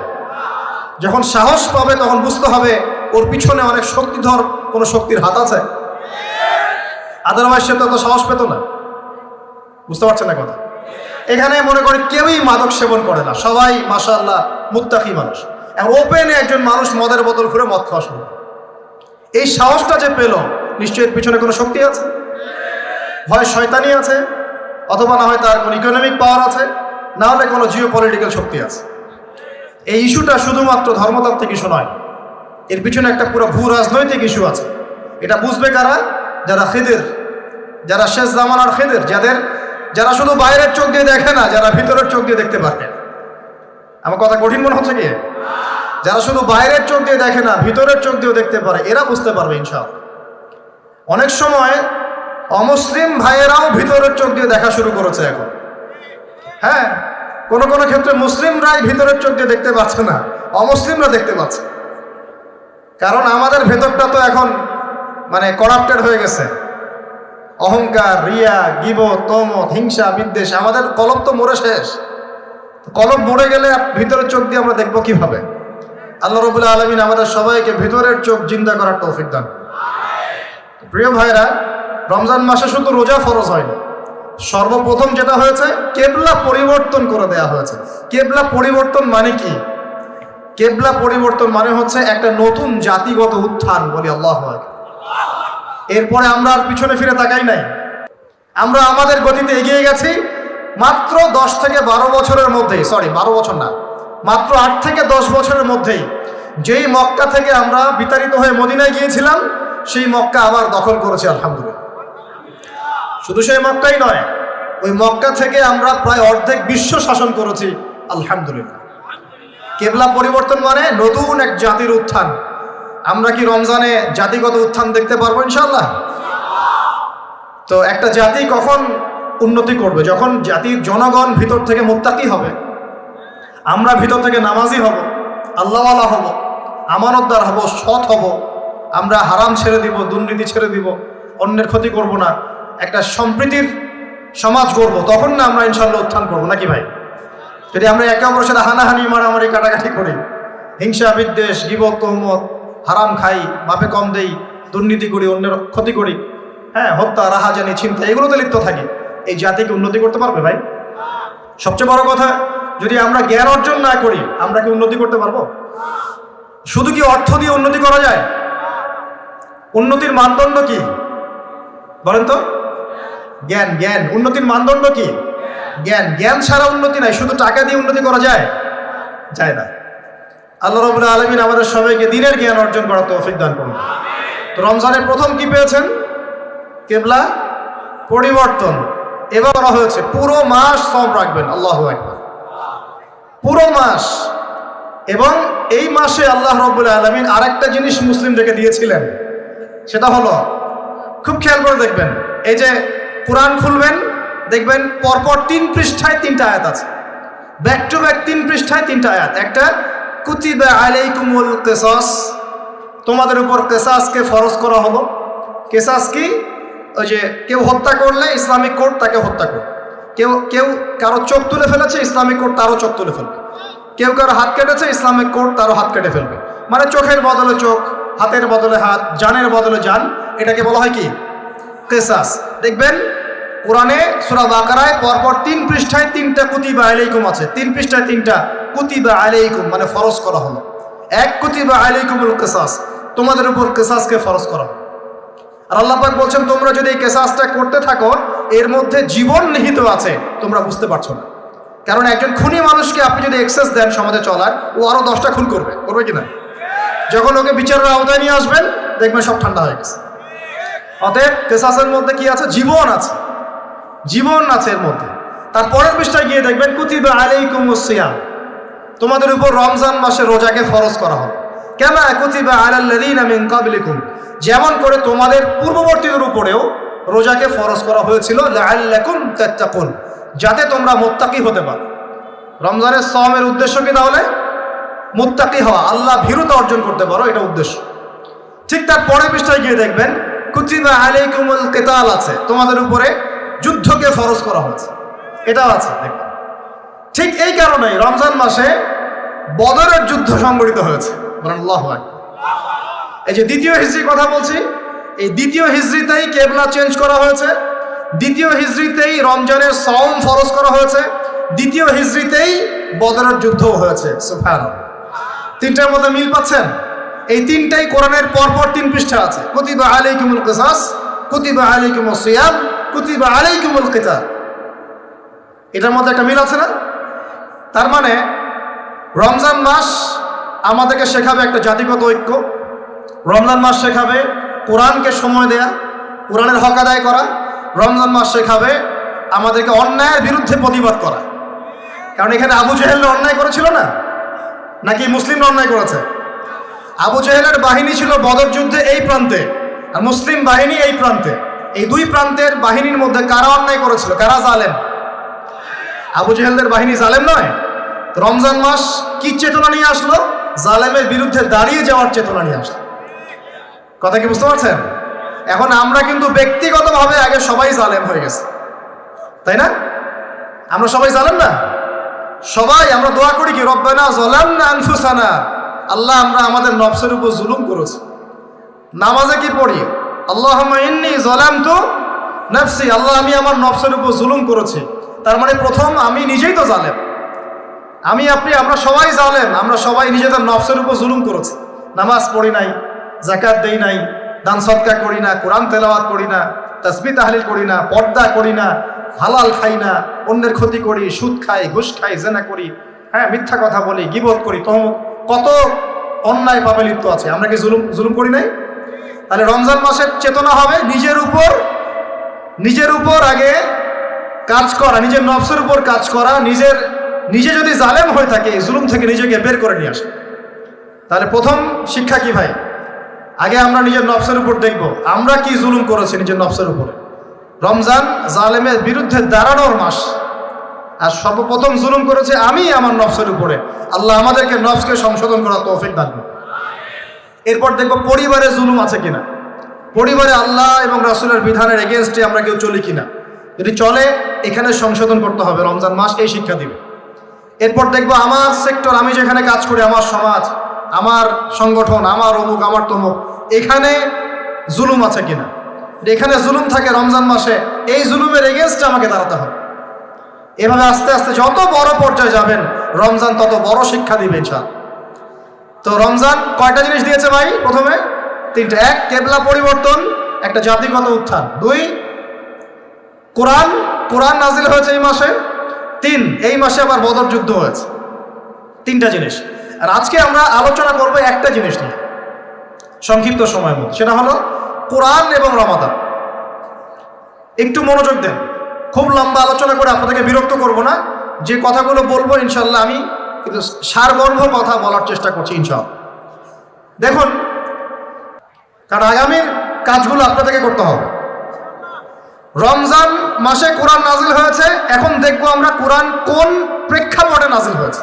যখন সাহস পাবে তখন বুঝতে হবে ওর পিছনে অনেক শক্তিধর কোনো শক্তির হাত আছে, আদারওয়াইজ সে তো সাহস পেত না। বুঝতে পারছেন না কথা? এখানে মনে করে কেউই মাদক সেবন করে না, সবাই মাশাআল্লাহ মুত্তাকি মানুষ। ওপেনে একজন মানুষ মদের বোতল ঘুরে মদ খাওয়া শুরু। এই সাহসটা যে পেল, নিশ্চয়ই এর পিছনে কোনো শক্তি আছে, হয় শয়তানি আছে, অথবা না হয় তার কোনো ইকোনমিক পাওয়ার আছে, না হলে কোনো জিও পলিটিক্যাল শক্তি আছে। এই ইস্যুটা শুধুমাত্র ধর্মতাত্ত্বিক ইস্যু নয়, এর পিছনে একটা পুরো ভূ রাজনৈতিক ইস্যু আছে। এটা বুঝবে কারা? যারা খিদির, যারা শেষ জামানার খিদির, যারা শুধু বাইরের চোখ দিয়ে দেখে না, যারা ভিতরের চোখ দিয়ে দেখতে পারে। আমার কথা কঠিন মনে হচ্ছে কি? যারা শুধু বাইরের চোখ দিয়ে দেখে না, ভিতরের চোখ দিয়েও দেখতে পারে, এরা বুঝতে পারবে ইনশাআল্লাহ। অনেক সময় অমুসলিম ভাইয়েরাও ভিতরের চোখ দিয়ে দেখা শুরু করেছে এখন। হ্যাঁ, কোনো কোনো ক্ষেত্রে মুসলিমরাই ভিতরের চোখ দিয়ে দেখতে পাচ্ছে না, অমুসলিমরা দেখতে পাচ্ছে। কারণ আমাদের ভেতরটা তো এখন মানে করাপ্টেড হয়ে গেছে। অহংকার, রিয়া, গীবত, তমত, হিংসা, বিদ্বেষ, আমাদের কলব তো মরে শেষ। কলব মরে গেলে ভিতরের চোখ দিয়ে আমরা দেখবো কিভাবে? আল্লাহ রাব্বুল আলামিন আমাদের সবাইকে ভিতরের চোখ জিন্দা করার তৌফিক দান। প্রিয় ভাইরা, রমজান মাসে শুধু রোজা ফরজ হয়নি, সর্বপ্রথম যেটা হয়েছে কেবলা পরিবর্তন করে দেয়া হয়েছে। কেবলা পরিবর্তন মানে কি? কেবলা পরিবর্তন মানে হচ্ছে একটা নতুন জাতিগত উত্থান, বলি আল্লাহু আকবার। এরপরে আমরা আর পিছনে ফিরে তাকাই নাই, আমরা আমাদের গতিতে এগিয়ে গেছি। মাত্র 10 থেকে 12 বছরের মধ্যেই, 12 বছর না, মাত্র 8 থেকে 10 বছরের মধ্যেই যেই মক্কা থেকে আমরা বিতাড়িত হয়ে মদিনায় গিয়েছিলাম, সেই মক্কা আবার দখল করেছি আলহামদুলিল্লাহ। শুধু সেই মক্কাই নয়, ওই মক্কা থেকে আমরা প্রায় অর্ধেক বিশ্ব শাসন করেছি আলহামদুলিল্লাহ। কেবলা পরিবর্তন মানে নতুন এক জাতির উত্থান। আমরা কি রমজানে জাতিগত উত্থান দেখতে পারবো ইনশাআল্লাহ? তো একটা জাতি কখন উন্নতি করবে? যখন জাতির জনগণ ভিতর থেকে মুত্তাকি হবে, আমরা ভিতর থেকে নামাজি হব, আল্লাহওয়ালা হব, আমানতদার হব, সৎ হব, আমরা হারাম ছেড়ে দিব, দুর্নীতি ছেড়ে দিব, অন্যের ক্ষতি করব না, একটা সম্প্রীতির সমাজ গড়ব, তখন না আমরা ইনশাআল্লাহ উত্থান করবো, নাকি ভাই? যদি আমরা একে অপরের সাথে হানাহানি, মারামারি, কাটাকাটি করি, হিংসা, বিদ্বেষ, গীবত, তহমত, হারাম খাই, বাপে কম দেই, দুর্নীতি করি, অন্যের ক্ষতি করি, হ্যাঁ, হত্যা, রাহাজানি, ছিনতাই, এগুলোতে লিপ্ত থাকি, এই জাতিকে উন্নতি করতে পারবে ভাই? সবচেয়ে বড় কথা, যদি আমরা জ্ঞান অর্জন না করি, আমরা কি উন্নতি করতে পারবো? শুধু কি অর্থ দিয়ে উন্নতি করা যায়? উন্নতির মানদণ্ড কি বলেন তো? জ্ঞান। জ্ঞান উন্নতির মানদণ্ড কি? জ্ঞান। জ্ঞান ছাড়া উন্নতি নাই। শুধু টাকা দিয়ে উন্নতি করা যায়? যায় না। আল্লাহ রাব্বুল আলামিন আমাদের সবাইকে দ্বীনের জ্ঞান অর্জন করার তৌফিক দান করুন। তো রমজানের প্রথম কি পেয়েছেন? কেবলা পরিবর্তন। এবার বলা হয়েছে পুরো মাস সওম রাখবেন। আল্লাহু আকবার। পুরো মাস। এবং এই মাসে আল্লাহ রাব্বুল আলামিন আরেকটা জিনিস মুসলিমদেরকে দিয়েছিলেন, সেটা হলো, খুব খেয়াল করে দেখবেন, এই যে কোরআন খুলবেন, দেখবেন পরপর 3 পৃষ্ঠায় 3টা আয়াত আছে, ব্যাক টু ব্যাক 3 পৃষ্ঠায় 3টা আয়াত। একটা কুতিবা আলাইকুমুল কিসাস, তোমাদের উপর কিসাসকে ফরজ করা হলো। কিসাস কি? ওই যে কেউ হত্যা করলে ইসলামিক কোর্ট তাকে হত্যা করবে, কেউ কারো চোখ তুলে ফেলেছে, ইসলামিক কোর্ট তারও চোখ তুলে ফেলবে, কেউ কারো হাত কেটেছে, ইসলামিক কোর্ট তারও হাত কেটে ফেলবে। মানে চোখের বদলে চোখ, হাতের বদলে হাত, জানের বদলে জান, এটাকে বলা হয় কি? কিসাস। দেখবেন কোরআনে সূরা বাকারায় পরপর 3 পৃষ্ঠায় 3টা কুতিবা আলাইকুম আছে। 3 পৃষ্ঠায় 3টা কুতিবা আলাইকুম মানে ফরজ করা হলো। এক কুতিবা আলাইকুমুল কিসাস, তোমাদের উপর কিসাসকে ফরজ করা হলো। আর আল্লাহ পাক বলছেন, তোমরা যদি এই কিসাসটা করতে থাকো, এর মধ্যে জীবন নিহিত আছে, তোমরা বুঝতে পারছো না। কারণ একজন খুনি মানুষকে আপনি যদি এক্সেস দেন সমাজে চলার, ও আরো 10টা খুন করবে কিনা? যখন ওকে বিচারের আওতায় নিয়ে আসবেন, দেখবেন সব ঠান্ডা হয়ে গেছে। অতএব কিসাসের মধ্যে কি আছে? জীবন আছে, জীবন আছে এর মধ্যে। তার পরের পৃষ্ঠায় গিয়ে দেখবেন কুতিবা আলাইকুমুস সিয়াম, তোমাদের উপর রমজান মাসে রোজাকে ফরজ করা হবে। কামা কুতিবা আলাল্লাযীনা মিন ক্বাবলিকুম, যেমন করে তোমাদের পূর্ববর্তীদের উপরেও রোজাকে ফরজ করা হয়েছিল, লাআল্লাকুম তাত্তাকুন, যাতে তোমরা মুত্তাকি হতে পারো। রমজানের সওমের উদ্দেশ্য কি তাহলে? মুত্তাকি হওয়া, আল্লাহ ভীরুতা অর্জন করতে পারো, এটা উদ্দেশ্য। ঠিক তার পরের পৃষ্ঠায় গিয়ে দেখবেন কুতিবা আলাইকুমুল কিতাল আছে, তোমাদের উপরে যুদ্ধকে ফরজ করা হয়েছে, এটাও আছে দেখবেন। ঠিক এই কারণেই রমজান মাসে বদরের যুদ্ধ সংঘটিত হয়েছে। আল্লাহু আকবার। এই যে দ্বিতীয় হিজরি কথা বলছি, এই দ্বিতীয় হিজরিতেই কেবলা চেঞ্জ করা হয়েছে, দ্বিতীয় হিজরিতেই রমজানের সওম ফরজ করা হয়েছে, দ্বিতীয় হিজরিতেই বদরের যুদ্ধও হয়েছে। সুবহানাল্লাহ। তিনটার মধ্যে মিল পাচ্ছেন? এই তিনটাই কোরআনের পরপর 3 পৃষ্ঠা আছে। কুতিবা আলাইকুমুল কিসাস, কুতিবা আলাইকুমুস সিয়াম, কুতিবা আলাইকুমুল কিতাল। এটার মধ্যে একটা মিল আছে না? তার মানে রমজান মাস আমাদেরকে শেখাবে একটা জাতিগত ঐক্য, রমজান মাস শেখাবে কোরআনকে সময় দেয়া, কোরআনের হক আদায় করা, রমজান মাস শেখাবে আমাদেরকে অন্যায়ের বিরুদ্ধে প্রতিবাদ করা। কারণ এখানে আবু জেহেল অন্যায় করেছিল না, নাকি মুসলিমরা অন্যায় করেছে? আবু জেহেলের বাহিনী ছিল বদর যুদ্ধে এই প্রান্তে, আর মুসলিম বাহিনী এই প্রান্তে। এই দুই প্রান্তের বাহিনীর মধ্যে কারা অন্যায় করেছিল, কারা জালেম? আবু জেহেলদের বাহিনী জালেম নয়। রমজান মাস কি চেতনা নিয়ে আসলো? জালেমের বিরুদ্ধে দাঁড়িয়ে যাওয়ার চেতনা নিয়ে আসলো। কথা কি বুঝতে পারছেন? এখন আমরা কিন্তু ব্যক্তিগতভাবে আগে সবাই জালেম হয়ে গেছে, তাই না? আমরা সবাই জালেম না? সবাই আমরা দোয়া করি কি, রব্বানা যালামনা আনফুসানা, আল্লাহ আমরা আমাদের নফসের উপর জুলুম করেছি। নামাজে কি পড়ি? আল্লাহুম্মা ইন্নী যালামতু নাফসি, আল্লাহ আমি আমার নফসের উপর জুলুম করেছি। তার মানে প্রথম আমি নিজেই তো জালেম, আমি আপনি আমরা সবাই জালেম, আমরা সবাই নিজেদের নফসের উপর জুলুম করেছি। নামাজ পড়ি নাই, যাকাত দেই নাই, দান সদকা করি না, কোরআন তেলাওয়াত করি না, তাসবিহ তাহলিল করি না, পর্দা করি না, হালাল খাই না, অন্যের ক্ষতি করি, সুদ খাই, ঘুষ খাই, জেনা করি, হ্যাঁ মিথ্যা কথা বলি, গীবত করি, তহমত, কত অন্যায় পাপে লিপ্ত আছে। আমরা কি জুলুম করি নাই? তাহলে রমজান মাসের চেতনা হবে নিজের উপর আগে কাজ করা, নিজের নফসের উপর কাজ করা, নিজে যদি জালেম হয়ে থাকে জুলুম থেকে নিজেকে বের করে নিয়ে আসে। তাহলে প্রথম শিক্ষা কি ভাই? আগে আমরা নিজের নফসের উপর দেখব আমরা কি জুলুম করেছি নিজের নফসের উপরে। রমজান জালেমের বিরুদ্ধে দাঁড়ানোর মাস, আর সর্বপ্রথম জুলুম করেছে আমি আমার নফসের উপরে। আল্লাহ আমাদেরকে নফসকে সংশোধন করার তৌফিক দান করুন। এরপর দেখব পরিবারে জুলুম আছে কিনা, পরিবারে আল্লাহ এবং রাসূলের বিধানের এগেনস্টে আমরা কেউ চলি কিনা। যদি চলে এখানে সংশোধন করতে হবে, রমজান মাস এই শিক্ষা দিবে। এরপর দেখব আমার সেক্টর, আমি যেখানে কাজ করি, আমার সমাজ, আমার সংগঠন, আমার অমুক, আমার তমুক, এখানে জুলুম আছে কিনা। এখানে জুলুম থাকে রমজান মাসে, এই জুলুমের এগেনস্টে আমাকে দাঁড়াতে হবে। এভাবে আস্তে আস্তে যত বড় পর্যায়ে যাবেন রমজান তত বড় শিক্ষা দিবে ইনশাআল্লাহ। তো রমজান কয়টা জিনিস দিয়েছে ভাই? প্রথমে 3টা। 1 কেবলা পরিবর্তন, একটা জাতিগত উত্থান। 2 কোরআন নাজিল হয়েছে এই মাসে। 3 এই মাসে আবার বদর যুদ্ধ হয়েছে। 3টা জিনিস। আর আজকে আমরা আলোচনা করব একটা জিনিস নিয়ে সংক্ষিপ্ত সময়ের মধ্যে, সেটা হলো কোরআন এবং রমাদান। একটু মনোযোগ দেন, খুব লম্বা আলোচনা করে আপনাদেরকে বিরক্ত করব না। যে কথাগুলো বলবো ইনশাল্লাহ আমি কিন্তু সারগর্ভ কথা বলার চেষ্টা করছি ইনশাআল্লাহ। দেখুন, কারণ আগামীর কাজগুলো আপনাদেরকে করতে হবে। রমজান মাসে কোরআন নাজিল হয়েছে, এখন দেখবো আমরা কোরআন কোন প্রেক্ষাপটে নাজিল হয়েছে,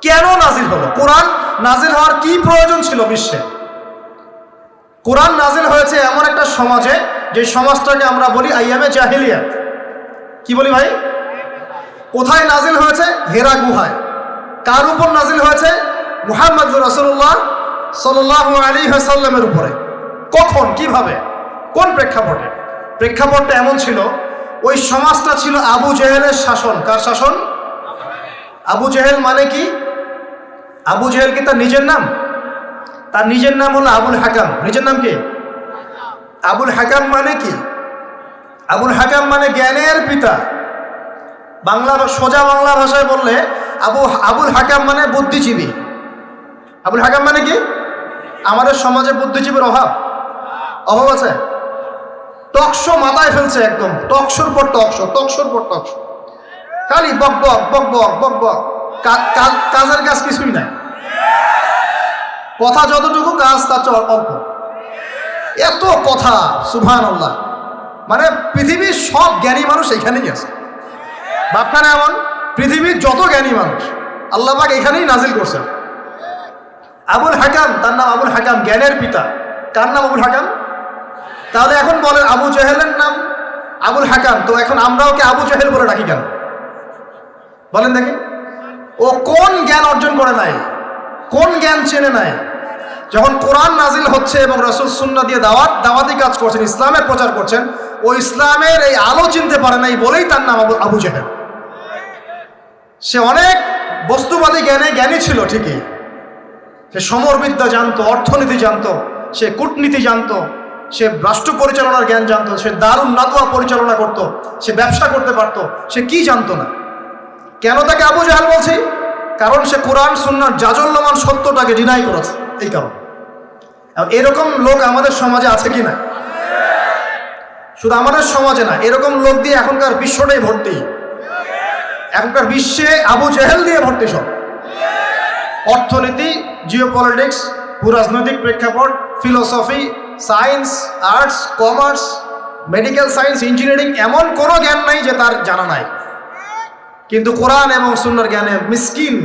কেন নাজিল হলো, কোরআন নাজিল হওয়ার কি প্রয়োজন ছিল বিশ্বে। কোরআন নাজিল হয়েছে এমন একটা সমাজে, যে সমাজটাকে আমরা বলি আইয়ামে জাহিলিয়াত। কি বলি ভাই? কোথায় নাজিল হয়েছে? হেরা গুহায়। কার উপর নাজিল হয়েছে? মুহাম্মদ রাসূলুল্লাহ সাল্লাল্লাহু আলাইহি ওয়াসাল্লামের উপরে। কখন, কিভাবে, কোন প্রেক্ষাপটে? প্রেক্ষাপটটা এমন ছিল, ওই সমাজটা ছিল আবু জেহেলের শাসন। কার শাসন? আবু জেহেল মানে কি? আবু জেহেল কি তার নিজের নাম? তার নিজের নাম হলো আবুল হাকাম। নিজের নাম কি? আবুল হাকাম মানে কি? আবুল হাকাম মানে জ্ঞানের পিতা। সোজা বাংলা ভাষায় বললে আবুল হাকাম মানে বুদ্ধিজীবী। আবুল হাকাম মানে কি? আমাদের সমাজে বুদ্ধিজীবীর অভাব আছে। টকশো মাথায় ফেলছে, একদম টকশোর পর টকশো, খালি বক বক বক বক বক বক। কাজের কাজ কিছুই নাই, কথা যতটুকু কাজ তার চেয়ে অল্প। এত কথা, সুবহানাল্লাহ। মানে পৃথিবীর সব জ্ঞানী মানুষ এখানেই আছে। ভাবখানে এমন পৃথিবীর যত জ্ঞানী মানুষ আল্লাহ পাক এখানেই নাজিল করছেন। আবুল হাকাম, তার নাম আবুল হাকাম, জ্ঞানের পিতা। কার নাম আবুল হাকাম? তাহলে এখন বলেন আবু জেহেলের নাম আবুল হাকাম, তো এখন আমরা ওকে আবু জেহেল বলে ডাকি কেন? বলেন দেখি, ও কোন জ্ঞান অর্জন করে নাই, কোন জ্ঞান চেনে নাই? যখন কোরআন নাজিল হচ্ছে এবং রাসূল সুন্নাহ দিয়ে দাওয়াতি কাজ করছেন, ইসলামের প্রচার করছেন, ও ইসলামের এই আলো চিনতে পারে নাই বলেই তার নাম আবু জেহেল। সে অনেক বস্তুবাদী জ্ঞানী ছিল ঠিকই, সে সমরবিদ্যা জানতো, অর্থনীতি জানতো, সে কূটনীতি জানতো, সে রাষ্ট্র পরিচালনার জ্ঞান জানতো, সে দারুন নাতোয়া পরিচালনা করত, সে ব্যবসা করতে পারত, সে কি জানতো না? কেন তাকে আবু জাহেল বলছি? কারণ সে কোরআন সুন্নাহর জাজল্যমান সত্যটাকে ডিনাই করেছে, এই কারণ। এরকম লোক আমাদের সমাজে আছে কি না? শুধু আমাদের সমাজে না, এরকম লোক দিয়ে এখনকার বিশ্বটাই ভর্তি। এখনকার বিশ্বে আবু জেহেল দিয়ে ভর্তি সব। অর্থনীতি, জিওপলিটিক্স, ভূরাজনৈতিক প্রেক্ষাপট, philosophy, science, arts, commerce, medical science, engineering, এমন কোনো জ্ঞান নাই যে তার জানা নাই। কিন্তু কোরআন এবং সুন্নাহর জ্ঞানে মিসকিন,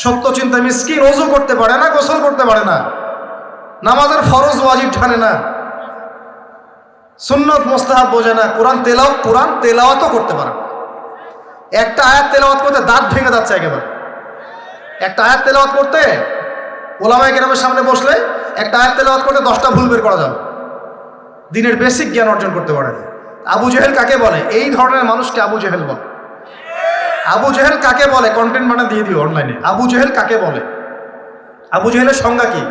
সত্য চিন্তা মিসকিন। ওযু করতে পারে না, গোসল করতে পারে না, নামাজের ফরজ ওয়াজিব জানে না, সুন্নত মুস্তাহাব বোঝে না, কোরআন তেলাওয়াতও করতে পারে না। একটা আয়াত তেলাওয়াত করতে দাঁত ভেঙে যাচ্ছে একেবারে। একটা আয়াত তেলাওয়াত করতে ওলামায়ে কেরামের সামনে বসলে একটা আয়াত তেলাওয়াত করতে 10টা ভুল বের করা যাবে। দিনের বেসিক জ্ঞান অর্জন করতে পারে না। আবু জেহেল কাকে বলে? এই ধরনের মানুষকে আবু জেহেল বলে। আবু জেহেল কাকে বলে? কন্টেন্ট বানা দিয়ে দিও অনলাইনে। আবু জেহেল কাকে বলে? আবু জেহেলের সংজ্ঞা কি?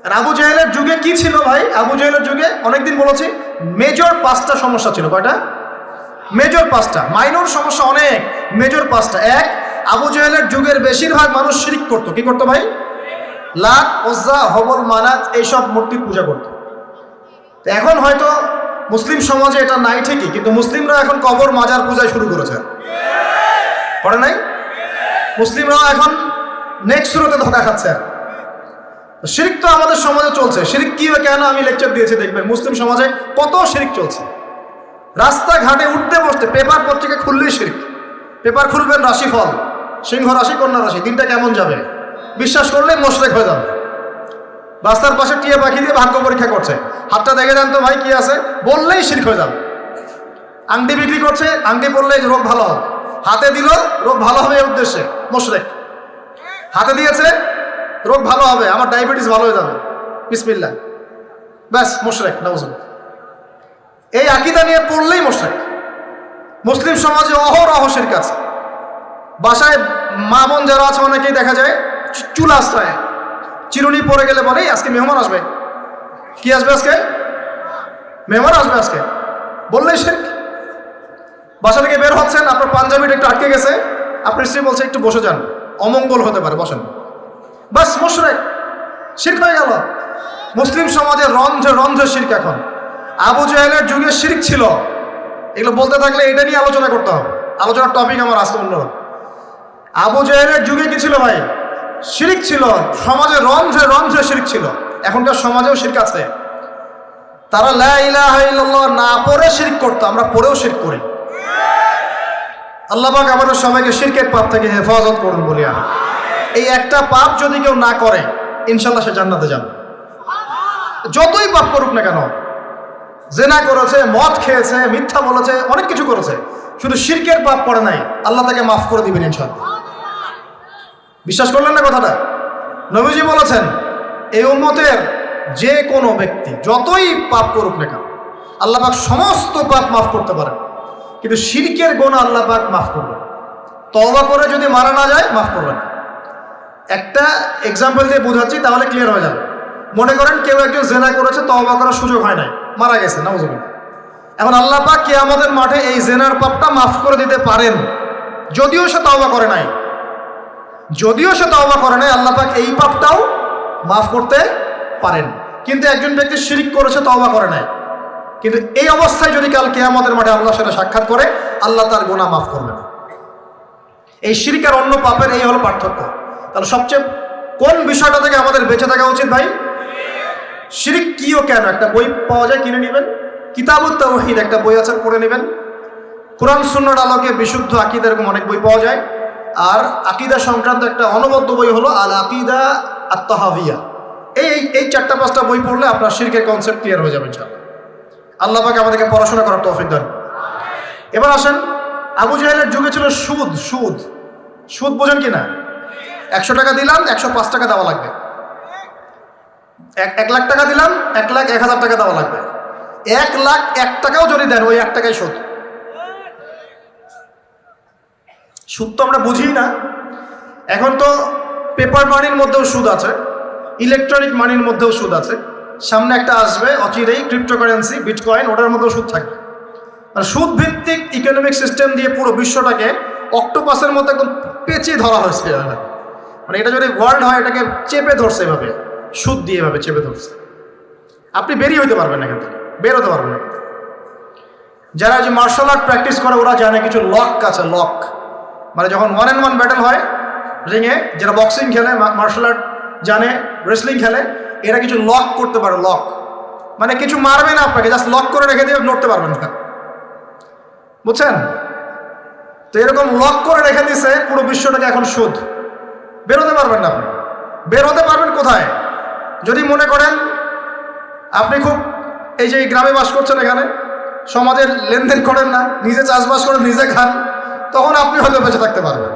আর আবু জেহেলের যুগে কি ছিল ভাই? আবু জেহেলের যুগে অনেকদিন বলেছি মেজর 5টা সমস্যা ছিল। কয়টা? মেজর 5টা। মাইনর সমস্যা অনেক, মেজর 5টা। এক, আবু জেহেলের যুগের বেশিরভাগ মানুষ শিরক করতো। কি করতো ভাই? লাত, উজ্জা, হবল, মানাত এইসব মূর্তির পূজা করতো। এখন হয়তো মুসলিম সমাজে এটা নাই ঠিকই, কিন্তু মুসলিমরা এখন কবর মাজার পূজায় শুরু করেছে, করে নাই? মুসলিমরাও এখন নেক্সট শুরুতে ধোকা খাচ্ছে। শিরক তো আমাদের সমাজে চলছে। শিরক কি কেন আমি লেকচার দিয়েছি, দেখবেন মুসলিম সমাজে কত শিরক চলছে। রাস্তাঘাটে উঠতে বসতে পেপার পত্রিকা খুললেই শিরক। পেপার খুলবেন রাশিফল, সিংহ রাশি, কন্যা রাশি, দিনটা কেমন যাবে বিশ্বাস করলেই মুশরিক হয়ে যাবে। রাস্তার পাশে টিয়া পাখি দিয়ে ভাগ্য পরীক্ষা করছে, হাতটা দেখে জানতো ভাই কি আছে, বললেই শিরক হয়ে যাবে। আংটি বিক্রি করছে, আংটি পরলেই রোগ ভালো হবে, হাতে দিল রোগ ভালো হবে এই উদ্দেশ্যে, মুশরিক। হাতে দিয়েছে রোগ ভালো হবে, আমার ডায়াবেটিস ভালো হয়ে যাবে, বিসমিল্লাহ, ব্যাস মুশরিক, নাউজুবিল্লাহ। এই আকীদা নিয়ে পড়লেই মুশরিক। মুসলিম সমাজে অহরহ শিরক আছে। বাসায় মা বোন যারা আছে অনেকেই দেখা যায় চুল আশ্রয় চিরুনি পরে গেলে বলে আজকে মেহমান আসবে। কি আসবে আজকে? মেহমান আসবে আজকে, বললেই শিরক। বাসা থেকে বের হচ্ছেন, আপনার পাঞ্জাবিটা একটু আটকে গেছে, আপনার স্ত্রী বলছে একটু বসে যান, অমঙ্গল হতে পারে, বসেন, বাস মুশরিক, শিরক হয়ে গেল। মুসলিম সমাজে রন্ধ্রে রন্ধ্রে শিরক এখন। আবু জেহেলের যুগে শিরক ছিল, এগুলো বলতে থাকলে এটা নিয়ে আলোচনা করতে হবে। আলোচনার টপিক আমার আজকে অন্যরকম। আবু জেহেলের যুগে কি ছিল ভাই? শিরক ছিল, সমাজে রন্ধ্রে রন্ধ্রে শিরক ছিল। এখনকার সমাজেও শিরক আছে। তারা লা ইলাহা ইল্লাল্লাহ না পড়ে শিরক করতো, আমরা পড়েও শিরক করি। আল্লাহ পাক আমাদের সবাইকে শিরকের পাপ থেকে হেফাজত করুন বলি আমি। এই একটা পাপ যদি কেউ না করে ইনশাল্লাহ সে জান্নাতে যাবে, যতই পাপ করুক না কেন। জেনা করেছে, মদ খেয়েছে, মিথ্যা বলেছে, অনেক কিছু করেছে, শুধু শিরকের পাপ করে নাই, আল্লাহ তাকে মাফ করে দিবেন ইনশাল্লাহ। বিশ্বাস করলেন না কথাটা? নবীজি বলেছেন এই উম্মতের যে কোনো ব্যক্তি যতই পাপ করুক না কেন আল্লাহ পাক সমস্ত পাপ মাফ করতে পারেন, কিন্তু শিরকের গুনাহ আল্লাহ পাক মাফ করবেন। তওবা করে যদি মারা না যায় মাফ করবেন। একটা এক্সাম্পল দিয়ে বোঝাচ্ছি, তাহলে ক্লিয়ার হয়ে যাবে। মনে করেন কেউ একজন জেনা করেছে, তওবা করার সুযোগ হয় নাই, মারা গেছে, নাউজুবিল্লাহ। এখন আল্লাহ পাক কিয়ামতের মাঠে এই জেনার পাপটা মাফ করে দিতে পারেন, যদিও সে তওবা করে নাই। আল্লাহ পাক এই পাপটাও মাফ করতে পারেন। কিন্তু একজন ব্যক্তি শিরক করেছে, তওবা করে নাই, কিন্তু এই অবস্থায় যদি কাল কিয়ামতের মাঠে আল্লাহর সাথে সাক্ষাৎ করে, আল্লাহ তার গুনাহ মাফ করবে না। এই শিরক আর অন্য পাপের এই হলো পার্থক্য। তাহলে সবচেয়ে কোন বিষয়টা থেকে আমাদের বেঁচে থাকা উচিত ভাই? শিরক কিও কেন, একটা বই পাওয়া যায়, কিনে নেবেন। কিতাবুত তাওহীদ একটা বই আছে, পড়ে নেবেন। কোরআন সুন্নাহর আলোকে বিশুদ্ধ আকীদা, এরকম অনেক বই পাওয়া যায়। আর আকীদা সংক্রান্ত একটা অনবদ্য বই হলো আল আকীদা আত-তাহাওয়িয়া। এই 4-5টা বই পড়লে আপনার শিরকের কনসেপ্ট ক্লিয়ার হয়ে যাবে ইনশাআল্লাহ। আল্লাহ পাক আমাদেরকে পড়াশোনা করার তৌফিক দান। এবার আসেন, আবু জাহেলের যুগে ছিল সুদ। সুদ সুদ বোঝেন কি না? 100 টাকা দিলাম, 105 টাকা দেওয়া লাগবে। 1 লাখ টাকা দিলাম, 1,01,000 টাকা দেওয়া লাগবে। 1,01,000 টাকাও যদি দেন, ওই 1 টাকাই সুদ। সুদ তো আমরা বুঝি না। এখন তো পেপার মানির মধ্যেও সুদ আছে, ইলেকট্রনিক মানির মধ্যেও সুদ আছে। সামনে একটা আসবে অচিরেই, ক্রিপ্টোকারেন্সি, বিটকয়েন, ওটার মধ্যেও সুদ থাকবে। আর সুদ ভিত্তিক ইকোনমিক সিস্টেম দিয়ে পুরো বিশ্বটাকে অক্টোপাসের মতো একদম পেঁচিয়ে ধরা হয়েছে। মানে এটা যদি ওয়ার্ল্ড হয়, এটাকে চেপে ধরছে এভাবে, সুদ দিয়ে এভাবে চেপে ধরছে। আপনি বেরিয়ে হইতে পারবেন না, কিন্তু বের হতে পারবেন না। যারা যে মার্শাল আর্ট প্র্যাকটিস করে ওরা জানে কিছু লক আছে, লক মানে যখন 1-on-1 ব্যাটেল হয় রিংয়ে, যারা বক্সিং খেলে, মার্শাল আর্ট জানে, রেসলিং খেলে, এরা কিছু লক করতে পারে। লক মানে কিছু মারবে না আপনাকে, জাস্ট লক করে রেখে দিয়ে নড়তে পারবেন না, বুঝছেন? তো এরকম লক করে রেখে দিছে পুরো বিশ্বটাকে। এখন সুদ, বেরোতে পারবেন না আপনি। বের হতে পারবেন কোথায়? যদি মনে করেন আপনি খুব এই যে গ্রামে বাস করছেন, এখানে সমাজের লেনদেন করেন না, নিজে চাষবাস করেন, নিজে খান, তখন আপনি হয়তো বেঁচে থাকতে পারবেন।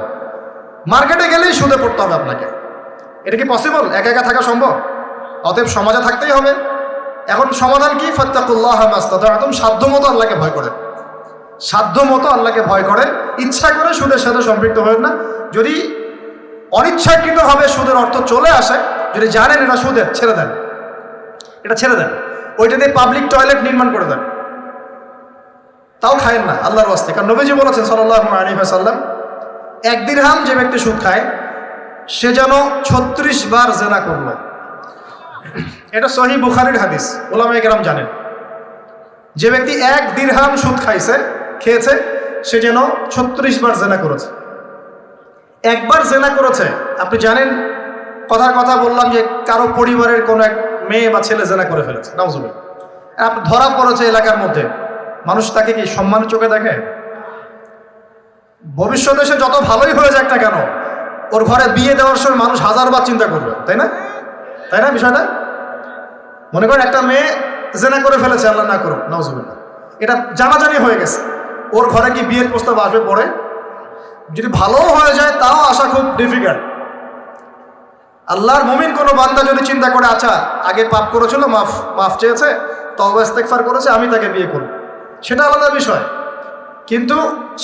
মার্কেটে গেলেই সুদে পড়তে হবে আপনাকে। এটা কি পসিবল? একা একা থাকা সম্ভব? অতএব সমাজে থাকতেই হবে। এখন সমাধান কি? ফাত্তাকুল্লাহ মাস্তাতা'তুম, সাধ্য মতো আল্লাহকে ভয় করেন। সাধ্য মতো আল্লাহকে ভয় করেন। ইচ্ছা করে সুদের সাথে সম্পৃক্ত হবেন না। যদি অনিচ্ছাকৃতভাবে সুদের অর্থ চলে আসে, যদি জানেন এটা সুদের, ছেড়ে দেন, এটা ছেড়ে দেন। ওইটা দিয়ে পাবলিক টয়লেট নির্মাণ করে দেন, তাও খায়েন না আল্লাহর ওয়াস্তে। কারণ নবীজি বলেছেন সাল্লাল্লাহু আলাইহি ওয়াসাল্লাম, 1 দিরহাম যে ব্যক্তি সুদ খায়, সে যেন 36 বার জেনা করলো। এটা সহিহ বুখারীর হাদিস, উলামায়ে কেরাম জানেন। যে ব্যক্তি 1 দিরহাম সুদ খেয়েছে, সে যেন 36 বার জেনা করেছে। একবার জেনা করেছে, আপনি জানেন, কথার কথা বললাম যে কারো পরিবারের কোনো এক মেয়ে বা ছেলে জেনা করে ফেলেছে, নাউজুবিল্লাহ, আপনি ধরা পড়েছে এলাকার মধ্যে, মানুষ তাকে কি সম্মানের চোখে দেখে? ভবিষ্যতে সে যত ভালোই হয়ে যাক না কেন, ওর ঘরে বিয়ে দেওয়ার সময় মানুষ 1000 বার চিন্তা করবে, তাই না? তাই না বিষয়টা? মনে করেন একটা মেয়ে জেনা করে ফেলেছে, আল্লাহ না করুক, নাউজুবিল্লাহ, এটা জানাজানি হয়ে গেছে, ওর ঘরে কি বিয়ের প্রস্তাব আসবে পরে? যদি ভালো হয়ে যায় তাও আসা খুব ডিফিকাল্ট। আল্লাহর মুমিন কোনো বান্দা যদি চিন্তা করে, আচ্ছা আগে পাপ করেছিল, মাফ চেয়েছে, তওবা ইস্তেগফার করেছে, আমি তাকে বিয়ে করব, সেটা আলাদা বিষয়। কিন্তু